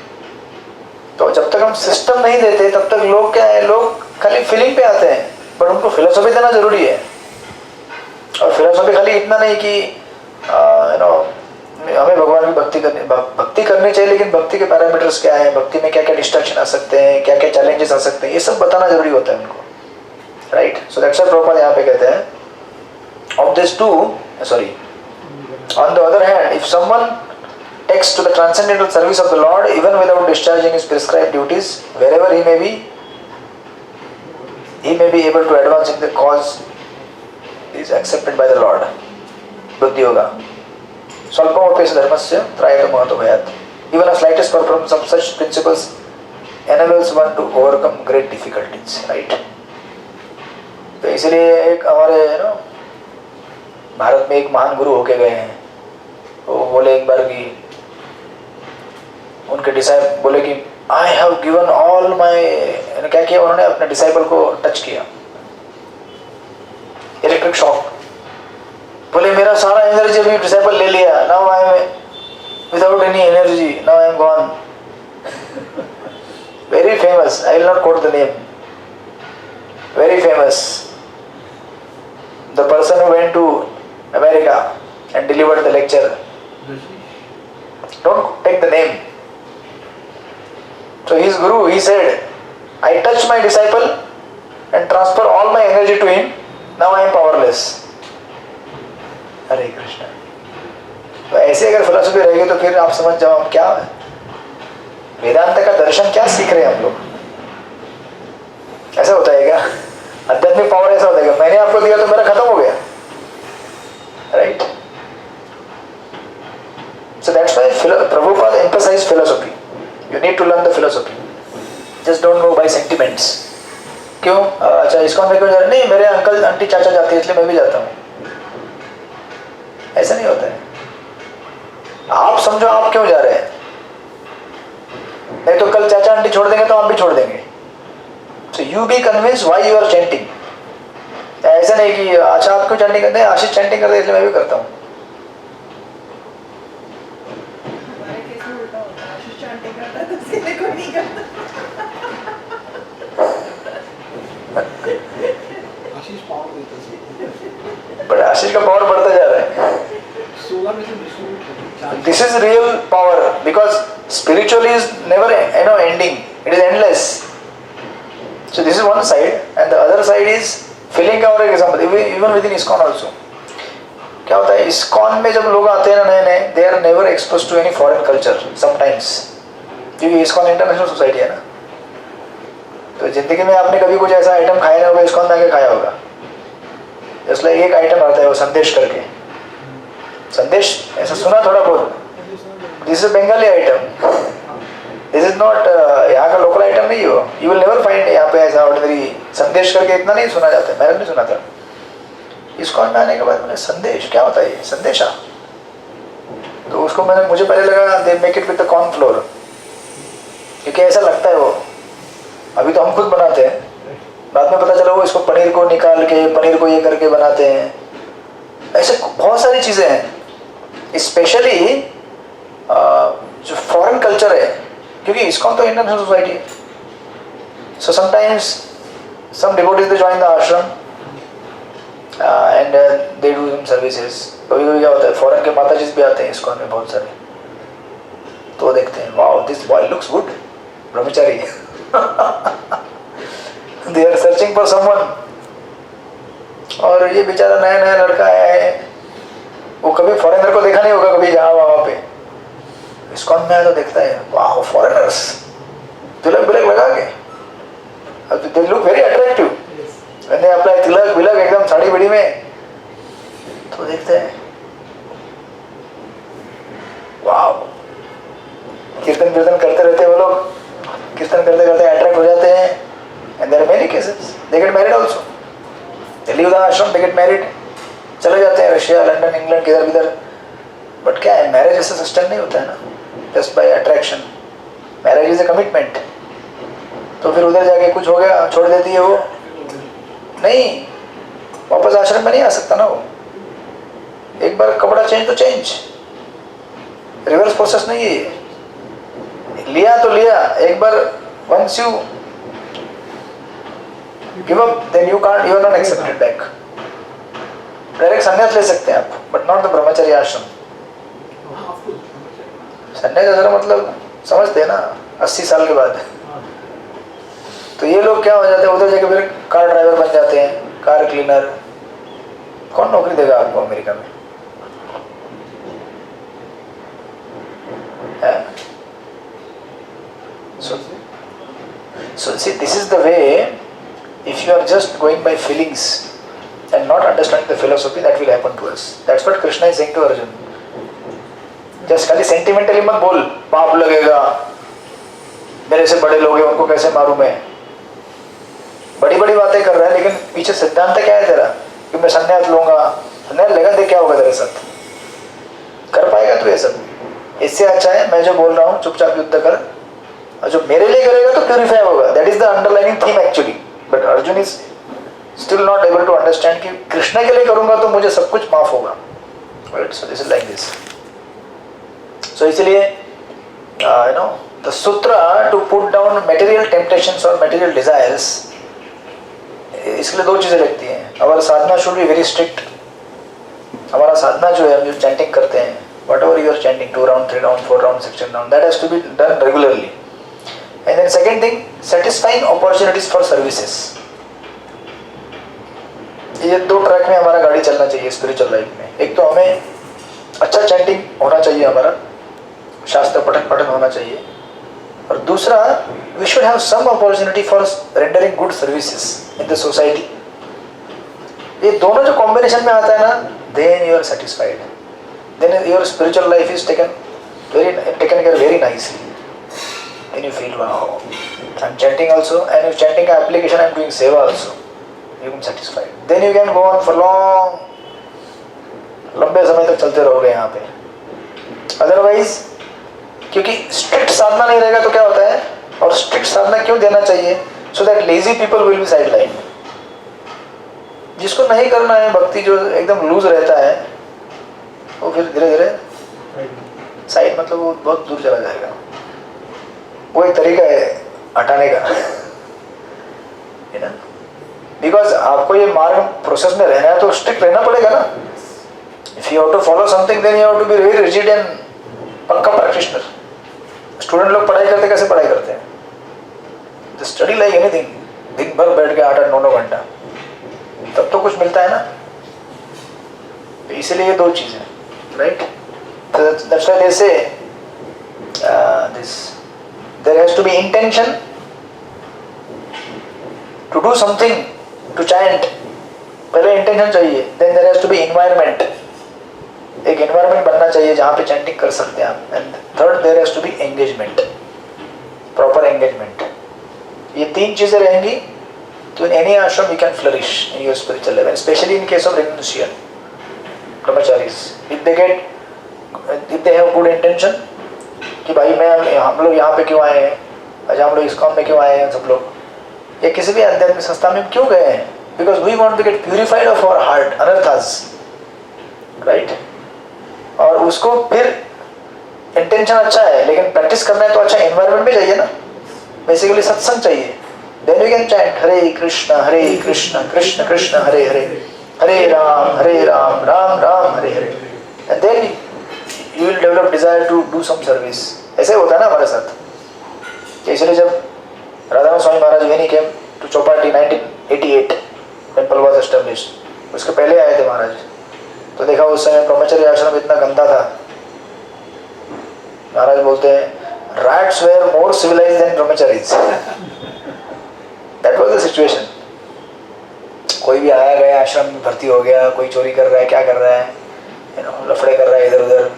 तो जब तक हम सिस्टम नहीं देते तब तक लोग क्या है, लोग खाली फीलिंग पे आते हैं. बट उनको फिलोसॉफी देना जरूरी है. और फिलोसॉफी खाली इतना नहीं कि हमें भगवान की भक्ति करनी चाहिए, लेकिन भक्ति के पैरामीटर्स क्या है, भक्ति में क्या क्या डिस्ट्रैक्शन आ सकते हैं, क्या क्या चैलेंजेस आ सकते हैं, ये सब बताना जरूरी होता है उनको. Right? So that's why Prabhupada यहाँ पे कहते हैं, of this too, on the other hand, if someone takes to the transcendental service of the Lord even without discharging his prescribed duties, wherever he may be able to advance in the cause is accepted by the Lord. Buddhi Yoga. Swalpamapesya dharmasya trayata mahato bhayat. Even a slightest performance of such principles enables one to overcome great difficulties. Right? तो इसलिए एक हमारे भारत में एक महान गुरु होके गए हैं. वो बोले एक बार कि उनके डिसाइपल बोले कि I have given all my, क्या किया उन्होंने? अपने डिसाइपल को टच किया, इलेक्ट्रिक शॉक. बोले मेरा सारा एनर्जी अभी डिसाइपल ले लिया. Now I am without any energy, now I am gone. Very famous, I will not quote the name. Very famous. The person who went to America and delivered the lecture. Don't take the name. So his guru, he said, I touched my disciple and transfer all my energy to him. Now I am powerless. हरे कृष्ण। तो ऐसे अगर फिलॉसफी रहेगी तो फिर आप समझ जाओ हम क्या वेदांत का दर्शन क्या सीख रहे हैं हम लोग। ऐसा होता है क्या? आध्यात्मिक पावर ऐसा होता है क्या मैंने आपको दिया तो मेरा खत्म हो गया, right? So that's why Prabhupada emphasized philosophy. You need to learn the philosophy. Just don't go by sentiments. क्यों? अच्छा इसको मैं क्यों जा रहा? नहीं मेरे अंकल आंटी चाचा जाते हैं इसलिए मैं भी जाता हूँ। ऐसा नहीं होता है। आप समझो आप क्यों जा रहे हैं, नहीं तो कल चाचा आंटी छोड़ देंगे तो आप भी छोड़ देंगे। So you be convinced why you are chanting. ऐसा नहीं कि अच्छा आप क्यों चैंटिंग करते हैं, आशीष चैंटिंग करते हैं इसलिए मैं भी करता हूँ। हमारे केस में उल्टा होता है, आशीष चैंटिंग करता है तो सीधे को नहीं करता। आशीष पावर देता है, पर आशीष का पावर बढ़ता जा रहा है। 16 में से distribute. This is real power because spiritual is never ending. It is endless. So this is one side and the other side is filling our example. Even within ISKCON also. क्या होता है ISKCON में जब लोग आते हैं ना नए नए, they are never exposed to any foreign culture sometimes. क्योंकि ISKCON इंटरनेशनल सोसाइटी है ना, तो जिंदगी में आपने कभी कुछ ऐसा आइटम खाया ना होगा ISKCON में आके खाया होगा। जस्ट लाइक एक आइटम आता है वो संदेश करके, संदेश ऐसा सुना थोड़ा बहुत। This is Bengali item, this is not यहाँ का लोकल आइटम नहीं हो। यू विल नेवर फाइंड यहाँ पे ऐसा ऑर्डिनरी संदेश करके इतना नहीं सुना जाता है। मैंने नहीं सुना था। ISKCON में आने के बाद मैंने संदेश क्या होता है संदेशा, तो उसको मुझे पहले लगा they make it with the cornflour, क्योंकि ऐसा लगता है वो। अभी तो हम खुद बनाते हैं, बाद में पता चला वो इसको पनीर को निकाल के पनीर को ये करके बनाते हैं। ऐसे बहुत सारी चीज़ें हैं, स्पेशली जो फॉरेन कल्चर है, क्योंकि ISKCON तो इंडियन सोसाइटी है। So sometimes some devotees they join the ashram and they do some services. कभी कभी क्या होता है फॉरेन के माता जी भी आते हैं ISKCON में बहुत सारे, तो वो देखते हैं wow this boy looks good, brahmachari. They are searching for someone, और ये बेचारा नया नया लड़का है, वो कभी फॉरेनर को देखा नहीं होगा कभी जहाँ वहाँ पे। ISKCON में आया तो देखता है वाह फॉरेनर्स, तिलक बिलक लगा के, they look very attractive when they apply tilak बिलक एकदम साड़ी बिड़ी में, तो देखते हैं वाह। कीर्तन कीर्तन करते रहते वो लोग, कीर्तन करते करते अट्रैक्ट हो जाते हैं। And there are many cases they get married also, they leave the ashram, they get married, चले जाते हैं रशिया लंदन इंग्लैंड किधर किधर। बट क्या है मैरिज ऐसे सस्टेन नहीं होता है ना, just by attraction. Marriage is a commitment. तो फिर उधर जाके कुछ हो गया छोड़ देती है वो, नहीं वापस आश्रम में नहीं आ सकता ना वो। एक बार कपड़ा चेंज तो चेंज, रिवर्स प्रोसेस नहीं है ये। लिया तो लिया एक बार, once you give up then you can't, you are not accepted back. Direct sannyas ले सकते हैं आप, बट नॉट द ब्रह्मचर्य आश्रम। संन्यास जरा मतलब समझते हैं ना 80 साल के बाद। तो ये लोग क्या हो जाते हैं उधर जाके फिर कार ड्राइवर बन जाते हैं, कार क्लीनर। कौन नौकरी देगा आपको अमेरिका में? So see, this is the way. If you are just going by feelings and not understanding the philosophy, that will happen to us. That's what Krishna is saying to Arjun. Just खाली sentimentally मत बोल, पाप लगेगा, मेरे से बड़े लोग हैं उनको कैसे मारूं मैं। बड़ी बड़ी बातें कर रहा है, लेकिन पीछे सिद्धांत क्या है तेरा कि मैं संन्यास लूंगा, संन्यास लेगा देख क्या होगा तेरे साथ, कर पाएगा तू ये सब? इससे अच्छा है मैं जो बोल रहा हूँ चुपचाप युद्ध कर, और जो मेरे लिए करेगा तो प्यूरिफाई होगा। That is the underlining theme actually. But Arjun is still not able to understand कि कृष्ण के लिए करूंगा तो मुझे सब कुछ माफ होगा। Right, so this is like this. So इसलिए you know the sutra to put down material temptations और मटेरियल डिजायर्स, इसके लिए दो चीजें लगती हैं। Our sadhana should be very strict हमारा साधना जो है, हम जो चैंटिंग करते हैं, whatever you are chanting 2 round 3 round 4 round 16 round, that has to be done regularly. And then second thing, satisfying opportunities for services. ये 2 ट्रैक में हमारा गाड़ी चलना चाहिए स्पिरिचुअल लाइफ में. एक तो हमें अच्छा चैंटिंग होना चाहिए, हमारा शास्त्र पठन होना चाहिए, और दूसरा we should have some opportunity for rendering good services in the society. ये दोनों जो कॉम्बिनेशन में आता है ना, then you are satisfied, then your spiritual life is taken care very nicely. Then you feel, wow, I'm chanting also, and if chanting का application, I'm doing seva also. You can satisfied. Then you can go on for long, लंबे समय तक चलते रहोगे यहाँ पे. Otherwise, क्योंकि strict साधना नहीं रहेगा तो क्या होता है, और strict साधना क्यों देना चाहिए? So that lazy people will be sidelined. जिसको नहीं करना है भक्ति, जो एकदम लूज रहता है, वो फिर धीरे धीरे साइड, मतलब वो बहुत दूर चला जाएगा. वो एक तरीका है हटाने का, है ना. बिकॉज आपको ये मार्ग प्रोसेस में रहना है तो स्ट्रिक्ट रहना पड़ेगा ना. If you have to follow something, then you have to be very rigid and पक्का प्रैक्टिशनर. स्टूडेंट लोग पढ़ाई करते कैसे पढ़ाई करते हैं? द स्टडी लाइक एनीथिंग, दिन भर बैठ के 8-9 घंटा, तब तो कुछ मिलता है ना. इसीलिए ये 2 चीजें, राइट. दैट्स व्हाई दे से this, there has to be intention to do something, to chant. पहले intention चाहिए, then there has to be environment. एक environment बनना चाहिए जहाँ पे chanting कर सकते हैं आप. And third, there has to be engagement, proper engagement. ये 3 चीजें रहेंगी तो in any ashram you can flourish in your spiritual level, especially in case of renunciation, brahmacharis. If they have good intention, कि भाई हम लोग यहाँ पे क्यों आए हैं, अच्छा हम लोग ISKCON में क्यों आए हैं सब लोग, या किसी भी आध्यात्मिक संस्था में क्यों गए हैं? Because we want to get purified of our heart, anarthas, right. और उसको फिर इंटेंशन अच्छा है, लेकिन प्रैक्टिस करना है तो अच्छा एनवायरनमेंट भी चाहिए ना. बेसिकली सत्संग चाहिए. Then you can chant Hare Krishna Krishna Krishna Hare Hare, Hare Rama Rama Rama Hare Hare. And then you will develop desire to do some service. ऐसे होता है ना हमारे साथ. इसलिए जब Radharam Swami Maharaj when he came to Chowpatty 1988, temple was established, उसके पहले आए थे महाराज, तो देखा उस समय ब्रह्मचर्य आश्रम इतना गंदा था. महाराज बोलते हैं rats were more civilized than brahmacharis. That was the situation. कोई भी आया गया आश्रम में भर्ती हो गया, कोई चोरी कर रहा है, क्या कर रहा है, लफड़े कर रहा है इधर उधर.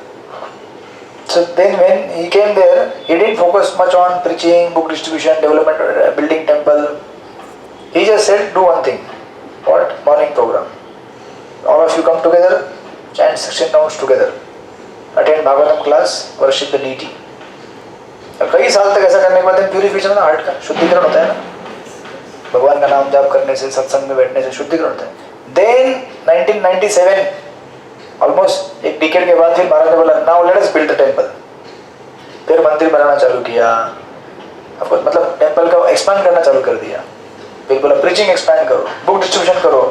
So then when he came there, he didn't focus much on preaching, book distribution, development, building temple. He just said, do one thing. What? Morning program. All of you come together, chant 16 rounds together. Attend Bhagavatam class, worship the deity. कई साल तक ऐसा करने के बाद प्यूरिफिकेशन ना, हार्ट का शुद्धिकरण होता है ना. भगवान का नाम जाप करने से, सत्संग में बैठने से शुद्धिकरण होता है. Then 1997, ऑलमोस्ट एक डिकेड के बाद फिर महाराज ने बोला now let us build the temple. फिर मंदिर बनाना चालू किया, आपको मतलब टेंपल का एक्सपांड करना चालू कर दिया. फिर बोला प्रीचिंग एक्सपैंड करो, बुक डिस्ट्रीब्यूशन करो,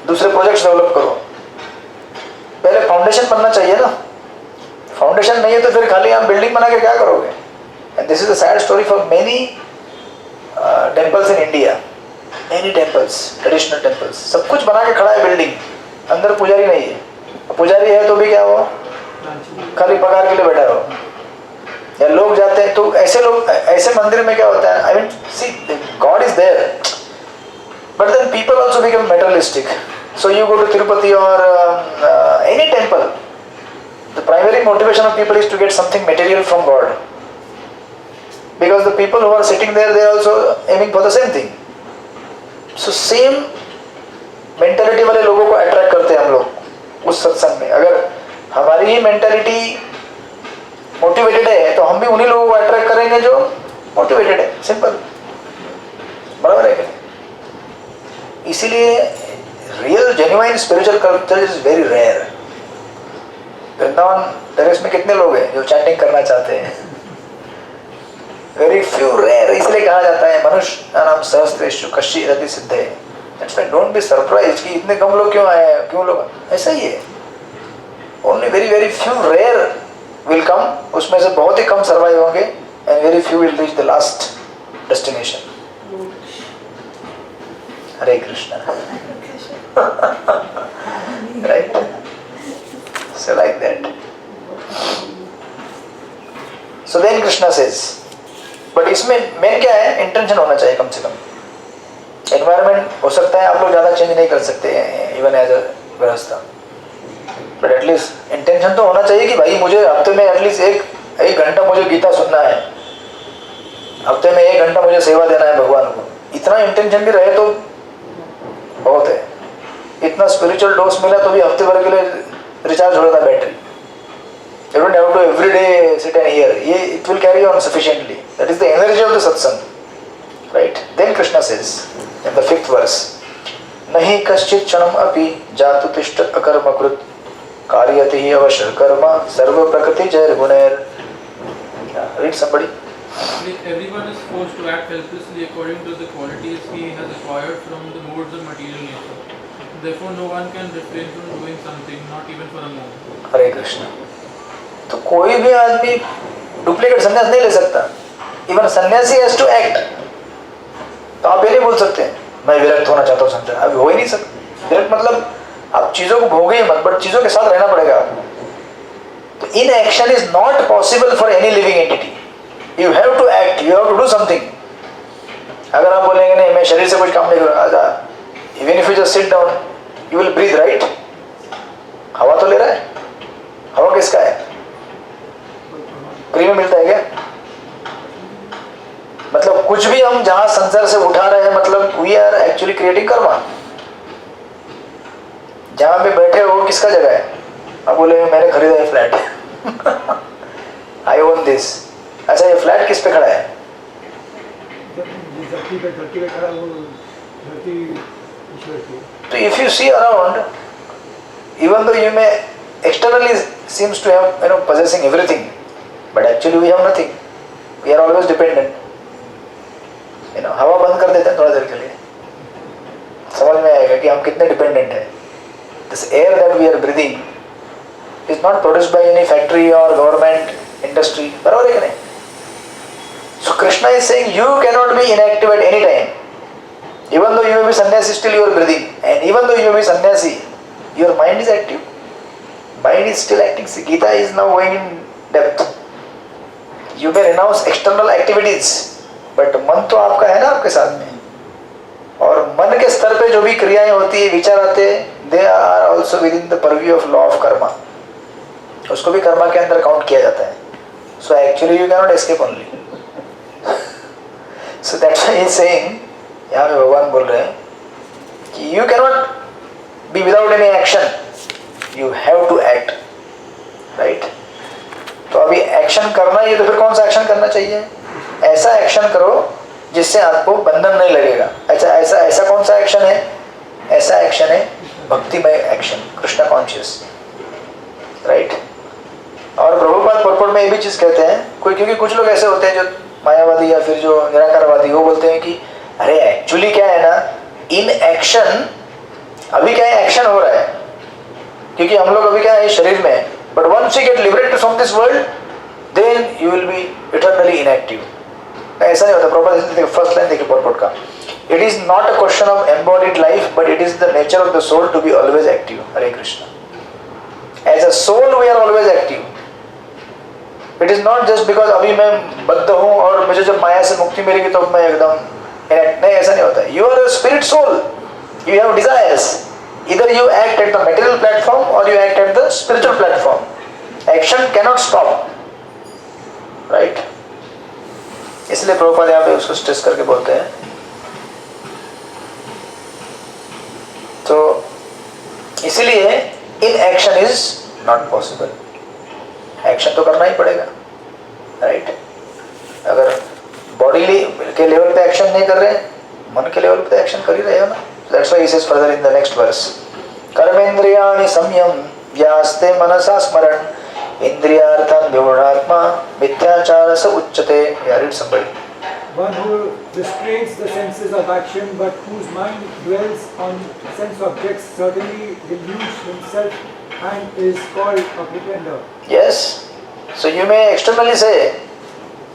दूसरे प्रोजेक्ट्स डेवलप करो. पहले फाउंडेशन बनना चाहिए ना. फाउंडेशन नहीं है तो फिर खाली आप बिल्डिंग बना के क्या करोगे? And this is a sad story for many temples in India. Many temples, traditional temples, सब कुछ बना के खड़ा है बिल्डिंग, अंदर पुजारी नहीं है. पुजारी है तो भी क्या हुआ, खाली पगार के लिए बैठा रहो. या लोग जाते हैं तो ऐसे लोग, ऐसे मंदिर में क्या होता है, I mean see God is there, but then people also become materialistic. So you go to Tirupati और any temple, the primary motivation of people is to get something material from God, because the people who are sitting there they are also aiming for the same thing. So same mentality वाले लोगों को अट्रैक्ट करते हैं हम लोग उस सत्संग में. अगर हमारी ही मेंटालिटी मोटिवेटेड है तो हम भी उन्हीं लोगों को अट्रैक्ट करेंगे जो मोटिवेटेड है. सिंपल, बराबर है क्या? इसीलिए real genuine spiritual culture is very rare. Vrindavan terrace में कितने लोग हैं जो चैंटिंग करना चाहते हैं? Very few, rare. इसलिए कहा जाता है मनुष्य नाम सहस्त्रेषु कश्चित् रति सिद्धे. डोंट बी सरप्राइज कि इतने कम लोग क्यों आए हैं, क्यों लोग, ऐसा ही है. Only very very few rare will come, उसमें से बहुत ही कम सर्वाइव होंगे, and very few will reach the last destination. Hare Krishna. Right, so like that. So then Krishna says, but इसमें मेन क्या है, इंटेंशन होना चाहिए कम से कम. एनवायरमेंट हो सकता है आप लोग ज़्यादा चेंज नहीं कर सकते इवन एज अ गृहस्थ, बट एटलीस्ट इंटेंशन तो होना चाहिए कि भाई मुझे हफ्ते में एटलीस्ट एक घंटा मुझे गीता सुनना है, हफ्ते में 1 घंटा मुझे सेवा देना है भगवान को. इतना इंटेंशन भी रहे तो बहुत है. इतना स्पिरिचुअल डोज मिला तो भी हफ्ते भर के लिए रिचार्ज हो रहा था battery. You don't have to every day sit and hear. It will carry on sufficiently. That is the energy of the satsang. Right? Then Krishna says in the 5th verse, Nahi kaschit chanam api jatu tishtat akarma krut karyati hi avashar karma sarva prakriti jair gunair. Read somebody. Everyone is forced to act helplessly according to the qualities he has acquired from the modes of material nature. Therefore, no one can refrain from doing something, not even for a moment. हरे कृष्ण. तो कोई भी आदमी डुप्लीकेट संन्यास नहीं ले सकता. इवन सन्यासी हैज टू एक्ट. तो आप ये नहीं बोल सकते मैं विरक्त होना चाहता हूँ संन्यास, अभी हो ही नहीं सकता. विरक्त मतलब आप चीजों को भोगे ही मत, बट चीजों के साथ रहना पड़ेगा आपको. तो inaction is not possible for any living entity. You have to act, you have to do something. अगर आप बोलेंगे नहीं मैं शरीर से कुछ काम नहीं करूँगा, even if you just sit down you will breathe, right? हवा तो ले रहा है. हवा किसका है? फ्री में मिलता है क्या? मतलब कुछ भी हम जहां संसार से उठा रहे हैं, मतलब we are actually creating karma. जहां पे बैठे हो किसका जगह है? आप बोले मैंने खरीदा है फ्लैट, आई ओन दिस. अच्छा ये फ्लैट किस पे खड़ा है? धरती पे खड़ा, वो धरती ईश्वर की. So if you see around, even though you may externally seems to have possessing everything, but actually we have nothing. We are always dependent. हवा बंद कर देते हैं थोड़ा देर के लिए, समझ में आएगा कि हम कितने डिपेंडेंट हैं. This air that we are breathing is not produced by any factory or government industry. बराबर है कि नहीं? So Krishna is saying you cannot be inactive at any time. Even though you may be sannyasi, still you are breathing. And even though you may be sannyasi, your mind is active. Mind is still acting. See, Gita is now going in depth. You may renounce external activities, but मन तो आपका है ना आपके साथ में. और मन के स्तर पे जो भी क्रियाएं होती है, विचार आते हैं, they are also within the purview of law of karma. उसको भी कर्मा के अंदर काउंट किया जाता है. So actually you cannot escape only. So that's why he is saying, यहाँ पे भगवान बोल रहे हैं कि you cannot be without any action, you have to act. Right? तो अभी एक्शन करना ही है, तो फिर कौन सा एक्शन करना चाहिए? ऐसा एक्शन करो जिससे आपको बंधन नहीं लगेगा. अच्छा ऐसा कौन सा एक्शन है? ऐसा एक्शन है भक्तिमय एक्शन, कृष्णा कॉन्शियस. राइट? और प्रभुपाद पर्पट में ये भी चीज़ कहते हैं, क्योंकि कुछ लोग ऐसे होते हैं जो मायावादी या फिर जो निराकारवादी, वो बोलते हैं कि अरे एक्चुअली क्या है ना, इन एक्शन, अभी क्या है एक्शन हो रहा है क्योंकि हम लोग अभी क्या है शरीर में, but once you get liberated from this world then you will be eternally inactive. ऐसा नहीं होता. प्रॉपर फर्स्ट लाइन देखिए पर्पट का, it is not a question of embodied life but it is the nature of the soul to be always active. Hare Krishna. As a soul we are always active. It is not just because अभी मैं बद्ध हूँ और मुझे जब माया से मुक्ति मिलेगी तो मैं एकदम नहीं, ऐसा नहीं होता. You are a spirit soul, you have desires. इधर you act at the material platform और you act at the spiritual platform. Action cannot stop. Right? इसलिए प्रभुपाद यहाँ पे उसको स्ट्रेस करके बोलते हैं. तो इसीलिए in action is not possible. Action तो करना ही पड़ेगा. राइट? अगर बॉडी के लेवल पे एक्शन नहीं कर रहे, मन के लेवल पे एक्शन कर ही रहे हो ना. That's why he says further in the next verse, कर्मेंद्रियाणि संयम व्यास्ते मनसा स्मरण इंद्रियार्थान विमूढ़ात्मा मिथ्याचार स उच्यते. यार it somebody. One who restrains the senses of action but whose mind dwells on sense objects certainly deludes himself and is called a pretender. Yes. So you may externally say,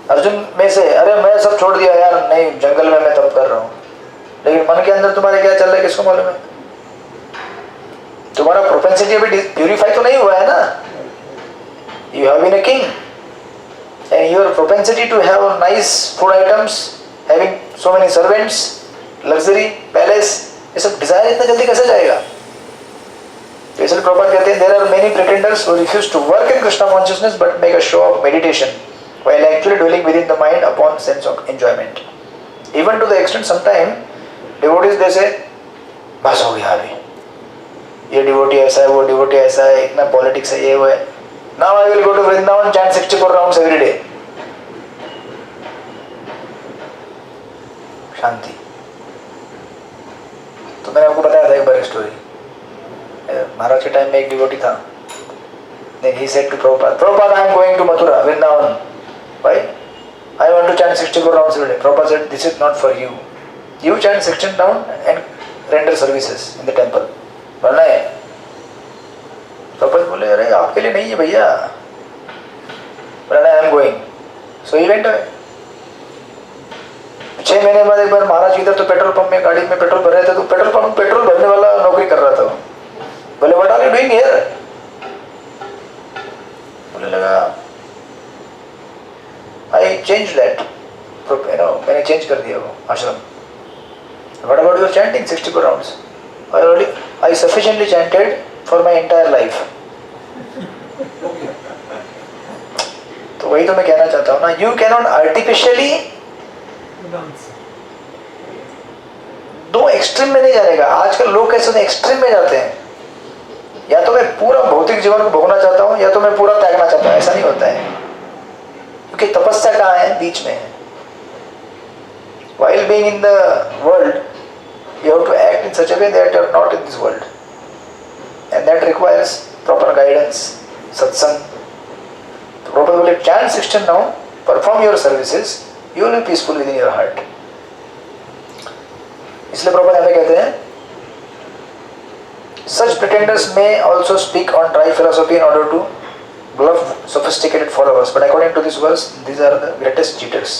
Arjun में से, अरे मैं सब छोड़ दिया यार, नहीं जंगल में मैं तप कर रहा हूँ, लेकिन मन के अंदर तुम्हारे क्या चल रहा है किसको मालूम है? तुम्हारा प्रोपेंसिटी अभी प्यूरिफाई तो नहीं हुआ है ना. You have been a king, and your propensity to have nice food items, having so many servants, luxury, palace, ये सब डिजायर इतना जल्दी कैसे जाएगा? तो इसलिए प्रभुपाद कहते हैं, there are many pretenders who refuse to work in Krishna consciousness but make a show of meditation while actually dwelling within the mind upon sense of enjoyment. Even to the extent sometime devotees they say, बस हो गया अभी, ये devotee ऐसा है, वो devotee ऐसा है, इतना politics है, ये वो है. Now I will go to Vrindavan, chant 64 rounds every day. शांति. तो मैंने आपको बताया था एक बार स्टोरी. महाराज के टाइम में एक डिवोटी था. Then he said to Prabhupada, Prabhupada, I am going to Mathura, Vrindavan. Why? I want to chant 64 rounds every day. Prabhupada said, this is not for you. You chant 16 rounds and render services in the temple. बोलना है. Prabhupada बोले, अरे आपके लिए नहीं है भैया. बोलना I am going. So he went away. 6 महीने बाद एक बार महाराज इधर तो पेट्रोल पंप में गाड़ी में पेट्रोल भर रहे थे, तो पेट्रोल पंप पेट्रोल भरने वाला नौकरी कर रहा था. बोले what are you doing here? बोले लगा आई चेंज दैट, मैंने चेंज कर दिया वो ashram. What about your chanting 64 rounds? I sufficiently chanted for my entire life. तो वही तो मैं कहना चाहता हूँ ना, यू कैन नॉट आर्टिफिशियली, दो एक्सट्रीम में नहीं जाएगा. आजकल लोग कैसे होते हैं, एक्सट्रीम में जाते हैं. या तो मैं पूरा भौतिक जीवन को भोगना चाहता हूँ या तो मैं पूरा त्यागना चाहता हूँ. ऐसा नहीं होता है, क्योंकि तपस्या कहाँ है? बीच में है. While being in the world, you have to act in such a way that you are not in this world, and that requires proper guidance, satsang. तो Prabhupada बोले chant 16 now, perform your services, you will be peaceful within your heart. इसलिए प्रभुपाद हमें कहते हैं, such pretenders may also speak on dry philosophy in order to bluff sophisticated followers, but according to this verse, these are the greatest cheaters.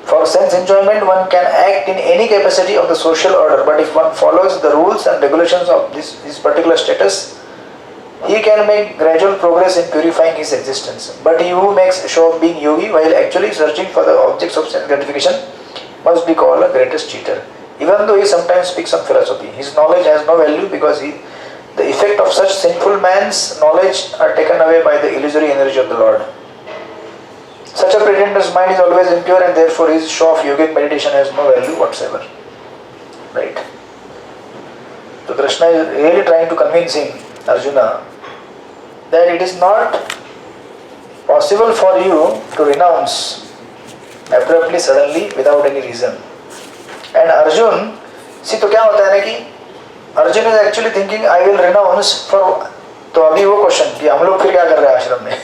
For sense enjoyment, one can act in any capacity of the social order, but if one follows the rules and regulations of his particular status, he can make gradual progress in purifying his existence. But he who makes a show of being yogi while actually searching for the objects of sense gratification must be called the greatest cheater. Even though he sometimes speaks on philosophy, his knowledge has no value because the effect of such sinful man's knowledge are taken away by the illusory energy of the Lord. Such a pretender's mind is always impure and therefore his show of yogic meditation has no value whatsoever. Right? So Krishna is really trying to convince him, Arjuna, that it is not possible for you to renounce abruptly, suddenly, without any reason. And Arjun, see तो क्या होता है ना कि Arjun is actually thinking I will renounce for, तो अभी वो क्वेश्चन कि हम लोग फिर क्या कर रहे हैं आश्रम में?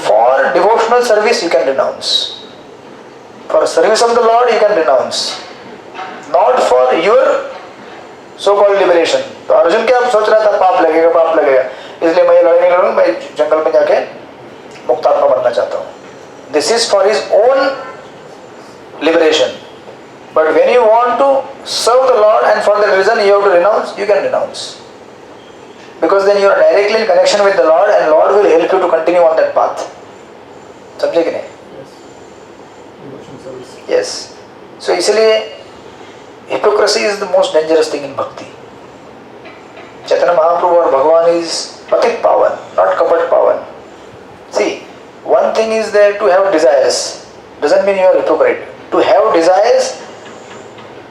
For devotional service you can renounce. For service of the Lord you can renounce. Not for your so-called liberation. तो अर्जुन क्या सोच रहा था? पाप लगेगा, इसलिए मैं ये लड़ाई नहीं लड़ूंगा, मैं जंगल में जाके मुक्तात्मा बनना चाहता हूँ. This is for his own liberation. But when you want to serve the Lord and for that reason you have to renounce, you can renounce. Because then you are directly in connection with the Lord and Lord will help you to continue on that path. समझे कि नहीं? Yes. So इसलिए hypocrisy is the most dangerous thing in bhakti. Chaitanya Mahaprabhu or Bhagavan is patit pavan, not kapat pavan. See, one thing is there to have desires. Doesn't mean you are hypocrite. To have desires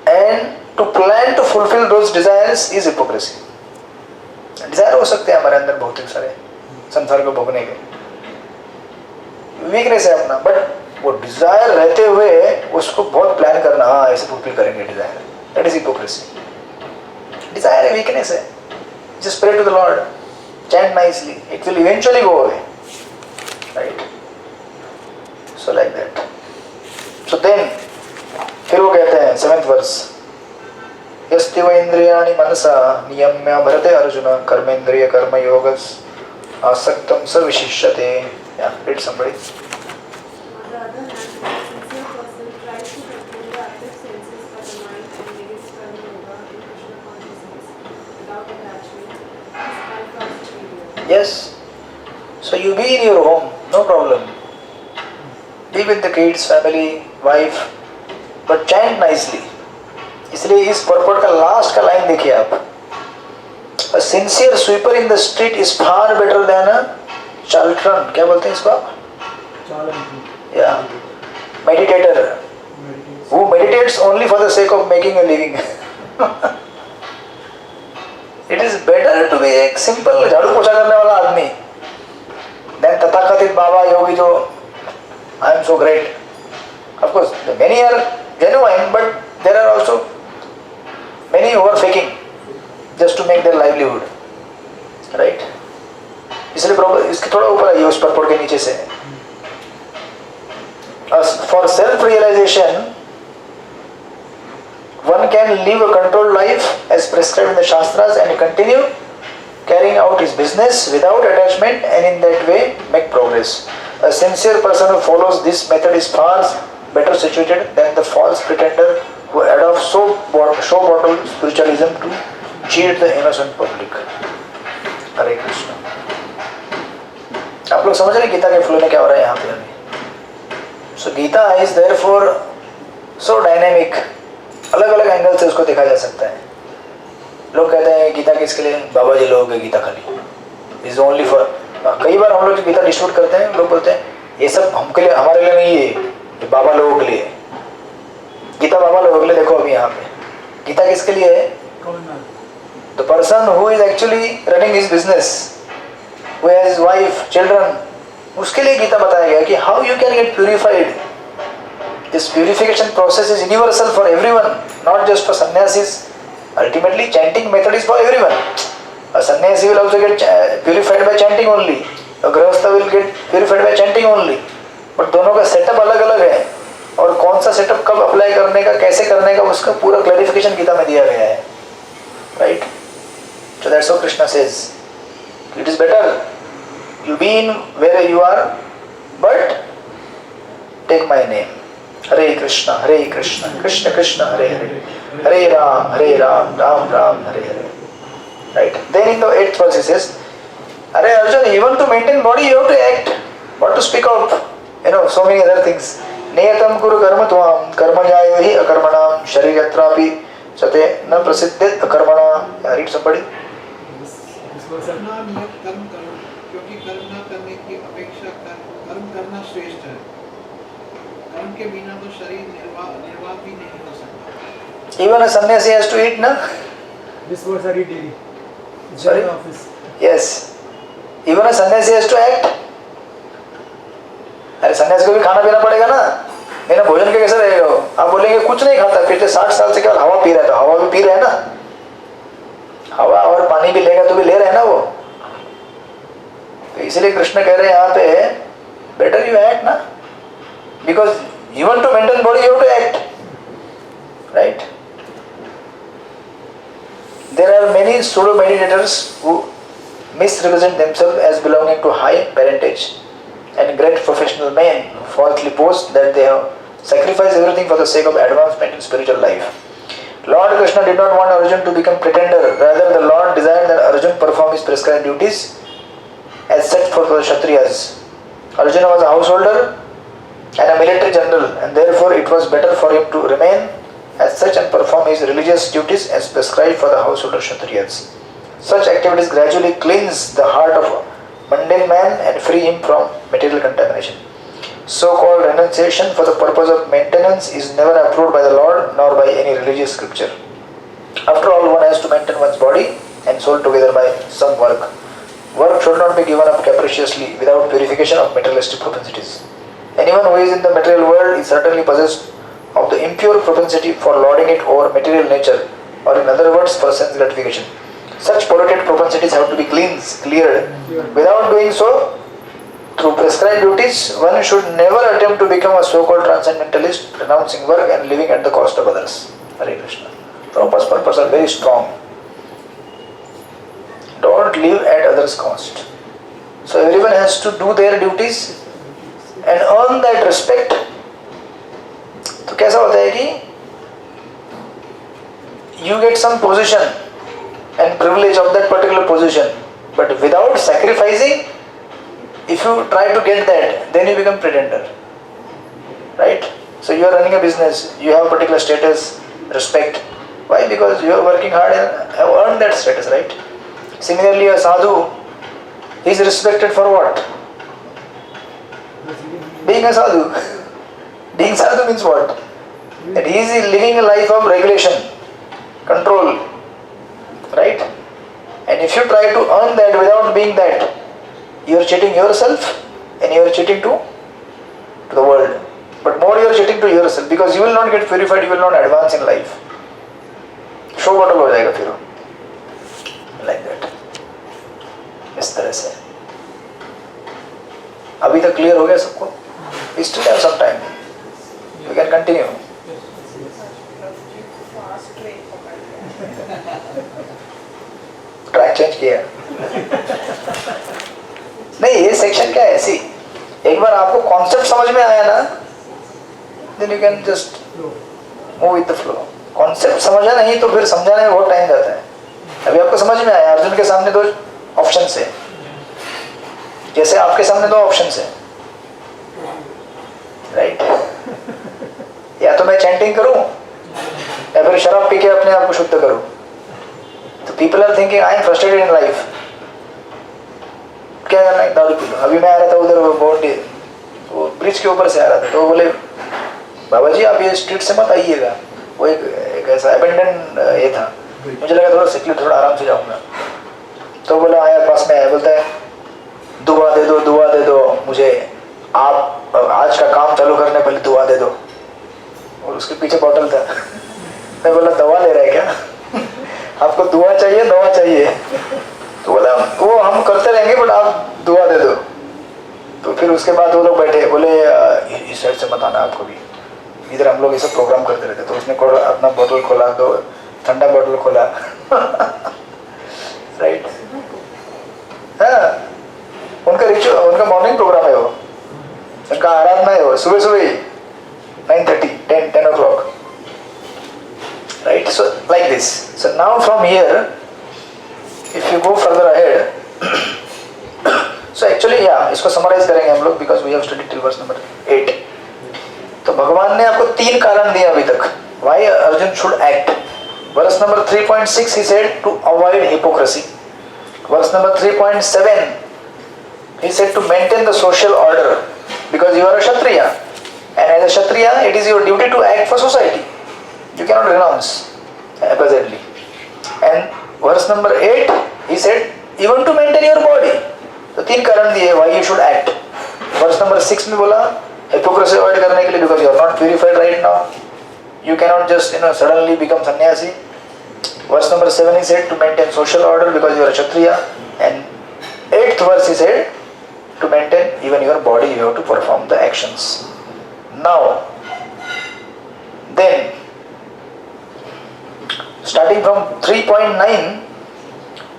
and to plan to fulfill those desires is hypocrisy. Desire हो सकते हैं हमारे अंदर बहुत सारे संसार को भोगने के, वीकनेस है अपना, बट वो डिजायर रहते हुए उसको बहुत प्लान करना, हाँ ऐसे फुलफिल करेंगे desire, that is hypocrisy. Desire है, वीकनेस है. Just pray to the Lord, chant nicely, it will eventually go away. Right? So like that. So then फिर वो कहते हैं 7th वर्स, यस्तिव इंद्रियाणि मनसा नियम्य भरते अर्जुन कर्मेंद्रिय कर्मयोगस् आसक्तं स विशिष्यते. Yeah, read somebody. On the other hand, the sincere person tries to control the active senses by the mind and begins karma yoga in Krishna consciousness without attachment. His life was superior. Yes. So you be in your home, no problem. Be with the kids, family, wife, but chant nicely. इसलिए इस purport का last का line देखिए आप. A sincere sweeper in the street is far better than a charlatan. क्या बोलते हैं इसको आप? Yeah. Meditator. Who meditates only for the sake of making a living. It is better to be एक simple झाड़ू पोछा करने वाला आदमी than तथाकथित बाबा योगी जो I am so great. Of course, many are genuine, but there are also many who are faking just to make their livelihood. Right? इसलिए प्रॉब्लम इसके थोड़ा ऊपर आइए उस purport के नीचे से. For self-realization, one can live a controlled life as prescribed in the Shastras and continue carrying out his business without attachment and in that way make progress. A sincere person who follows this method is far better situated than the false pretender who adopts show bottle spiritualism to cheat the innocent public. हरे कृष्ण. आप लोग समझ रहे गीता के फ्लो में क्या हो रहा है यहाँ पे अभी? So Gita is therefore so dynamic. अलग अलग एंगल से उसको देखा जा सकता है. लोग कहते हैं गीता किसके लिए? बाबा जी लोगों के गीता खाली इज ओनली फॉर. कई बार हम लोग जो गीता डिस्ट्रीब्यूट करते हैं लोग बोलते हैं ये सब हमके लिए हमारे लिए नहीं है, ये बाबा लोगों के लिए. गीता बाबा लोगों के लिए. देखो अभी यहाँ पे गीता किसके लिए है? The person who is actually running his business, who has wife children, उसके लिए गीता बताया गया कि how you can get purified. This purification process is universal for everyone, not just for sannyasis. Ultimately, chanting method is for everyone. A sannyasi will also get purified by chanting only. A grihastha will get purified by chanting only. But दोनों का setup अलग-अलग है और कौन सा setup कब apply करने का, कैसे करने का, उसका पूरा clarification गीता में दिया गया है. Right? So that's how Krishna says. It is better you be in where you are, but take my name. Hare Krishna, Krishna Krishna, Hare Hare, Hare Ram, Ram Ram, Hare Hare. Right? Then in the 8th verse he says, Hare Arjun, even to maintain body you have to act. What to speak of? So many other things. Neyatam kuru karma tvam, karma jayahi akarmanam, shariyatrapi, sate na prasiddhet akarmana. Read somebody. अपना नियत कर्म करो, क्योंकि कर्म न करने की अपेक्षा कर्म करना श्रेष्ठ है. कर्म के बिना तो शरीर निर्वाह भी नहीं हो सकता. Even a sannyasi has to eat, na? This was a read daily. Sorry? Office. Yes. Even a sannyasi has to act. अरे सन्यासी को भी खाना पीना पड़ेगा ना. मेरा भोजन के कैसे रहेगा? आप बोलेंगे कुछ नहीं खाता, पिछले 60 साल से केवल हवा पी रहा है, तो हवा भी पी रहा है ना. हवा और पानी भी लेगा तो भी ले रहे हैं ना वो. तो इसलिए कृष्ण कह रहे हैं यहाँ पे बेटर यू एक्ट ना, because you want to maintain body you have to act. Right? There are many pseudo meditators who misrepresent themselves as belonging to high parentage and great professional men who falsely boast that they have sacrificed everything for the sake of advancement in spiritual life. Lord Krishna did not want Arjun to become pretender. Rather, the Lord desired that Arjun perform his prescribed duties as set forth for the Kshatriyas. Arjuna was a householder and a military general, and therefore it was better for him to remain as such and perform his religious duties as prescribed for the householder Kshatriyas. Such activities gradually cleanse the heart of a mundane man and free him from material contamination. So-called renunciation for the purpose of maintenance is never approved by the Lord nor by any religious scripture. After all, one has to maintain one's body and soul together by some work. Work should not be given up capriciously without purification of materialistic propensities. Anyone who is in the material world is certainly possessed of the impure propensity for lording it over material nature, or in other words, for sense gratification. Such polluted propensities have to be cleared. Without doing so, through prescribed duties, one should never attempt to become a so-called transcendentalist, renouncing work and living at the cost of others. Hare Krishna. purpose are very strong. Don't live at others' cost. So everyone has to do their duties and earn that respect. तो कैसा होता है कि you get some position and privilege of that particular position, but without sacrificing, if you try to get that, then you become pretender, right? So you are running a business, you have a particular status, respect. Why? Because you are working hard and have earned that status, right? Similarly, a sadhu is respected for what? Being a sadhu. Being sadhu means what? That he is living a life of regulation, control, right? And if you try to earn that without being that, you are cheating yourself and you are cheating to the world. But more you are cheating to yourself, because you will not get purified, you will not advance in life. Show bottle हो जाएगा फिर लाइक दैट, इस तरह से. अभी तक क्लियर हो गया सबको? Still have some time, we can continue. Track change किया. नहीं, ये सेक्शन क्या है, ऐसी एक बार आपको कॉन्सेप्ट समझ में आया ना, then you can just move with the flow. Concept समझा नहीं तो फिर समझाने में बहुत टाइम जाता है. अभी आपको समझ में आया, अर्जुन के सामने दो ऑप्शन है, जैसे आपके सामने दो ऑप्शन है, राइट? या तो मैं चैंटिंग करूं या फिर शराब पी के अपने आप को शुद्ध करूं. तो people are thinking I am frustrated in life, क्या करना है, दारू पी लो. अभी मैं आ रहा था उधर, वो ब्रिज के ऊपर से आ रहा था, तो वो बोले बाबा जी आप ये स्ट्रीट से मत आइएगा. वो एक ऐसा अबेंडन ये था, मुझे लगा थोड़ा सेक्युलर, थोड़ा आराम से जाऊंगा. तो बोला आया, पास में आया, बोलता है दुआ दे दो मुझे, आप आज का काम चालू करने पहले दुआ दे दो. और उसके पीछे बॉटल था. मैं बोला दवा ले रहा है क्या? आपको दुआ चाहिए, दवा चाहिए? तो बोला वो हम करते रहेंगे बट आप दुआ दे दो. तो फिर उसके बाद वो लोग बैठे, बोले इस साइड से मत आना आपको भी, इधर हम लोग ये सब प्रोग्राम करते रहते. तो उसने अपना बोतल खोला, तो ठंडा बोतल खोला, राइट? हाँ, उनका रिचुअल, उनका मॉर्निंग प्रोग्राम है, वो उनका आराधना है, वो सुबह सुबह 9:30, 10 o'clock, right? So like this. So now from here, if you go further ahead, so actually yeah, इसको summarize करेंगे हम लोग, because we have studied till verse number 8. तो भगवान ने आपको 3 कारण दिए अभी तक, why Arjun should act. Verse number 3.6 he said to avoid hypocrisy. Verse number 3.7 he said to maintain the social order, because you are a Kshatriya, and as a Kshatriya it is your duty to act for society. You cannot renounce haphazardly. And verse number 8 he said even to maintain your body. तो 3 कारण दिए why you should act. Verse number 6 में बोला hypocrisy avoid करने के लिए, because you are not purified right now. You cannot just suddenly become sannyasi. Verse number 7 he said to maintain social order, because you are a Kshatriya. And 8th verse he said to maintain even your body, you have to perform the actions. Now then, starting from 3.9,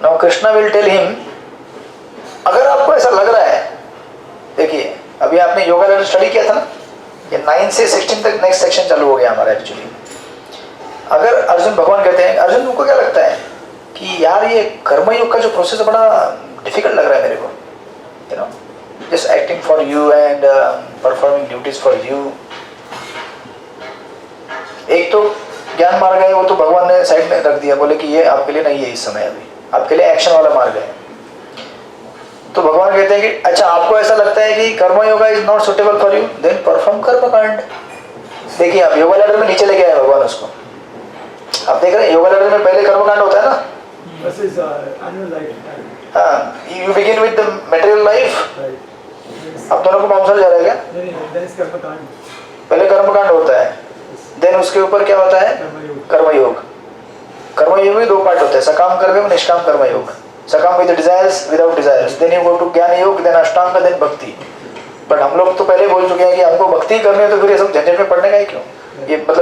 now Krishna will tell him, अगर आपको ऐसा लग रहा है, देखिए अभी आपने योगा लेटर स्टडी किया था ना, ये 9 से 16 तक नेक्स्ट सेक्शन चालू हो गया हमारा एक्चुअली. अगर अर्जुन, भगवान कहते हैं, अर्जुन तुमको क्या लगता है कि यार ये कर्मयोग का जो प्रोसेस बड़ा डिफिकल्ट लग रहा है मेरे को, just acting for you and performing duties for you. एक तो ज्ञान मार्ग है, वो तो भगवान ने साइड में रख दिया, बोले कि ये आपके लिए नहीं है इस समय, अभी आपके लिए एक्शन वाला मार्ग है. तो भगवान कहते हैं कि अच्छा आपको ऐसा लगता है कि karma yoga is not suitable for you, then perform karma kanda. देखिए आप योगा लेटर में नीचे लेके आए भगवान उसको, आप देख रहे हैं योगा लेटर में पहले कर्म कांड होता है ना. हाँ, you begin with the material life. आप दोनों को मामसा जा रहा है क्या? पहले कर्म कांड होता है, देन उसके ऊपर क्या होता है? कर्मयोग. कर्मयोग में 2 पार्ट होते हैं, सकाम कर्म, निष्काम कर्मयोग. सकाम with desires, without desires, then you go to jnana yoga, then Ashtanga, then भक्ति. बट हम लोग तो पहले बोल चुके हैं कि हमको भक्ति करनी है, तो फिर ये सब झंझट में पड़ने का ही क्यों? ये मतलब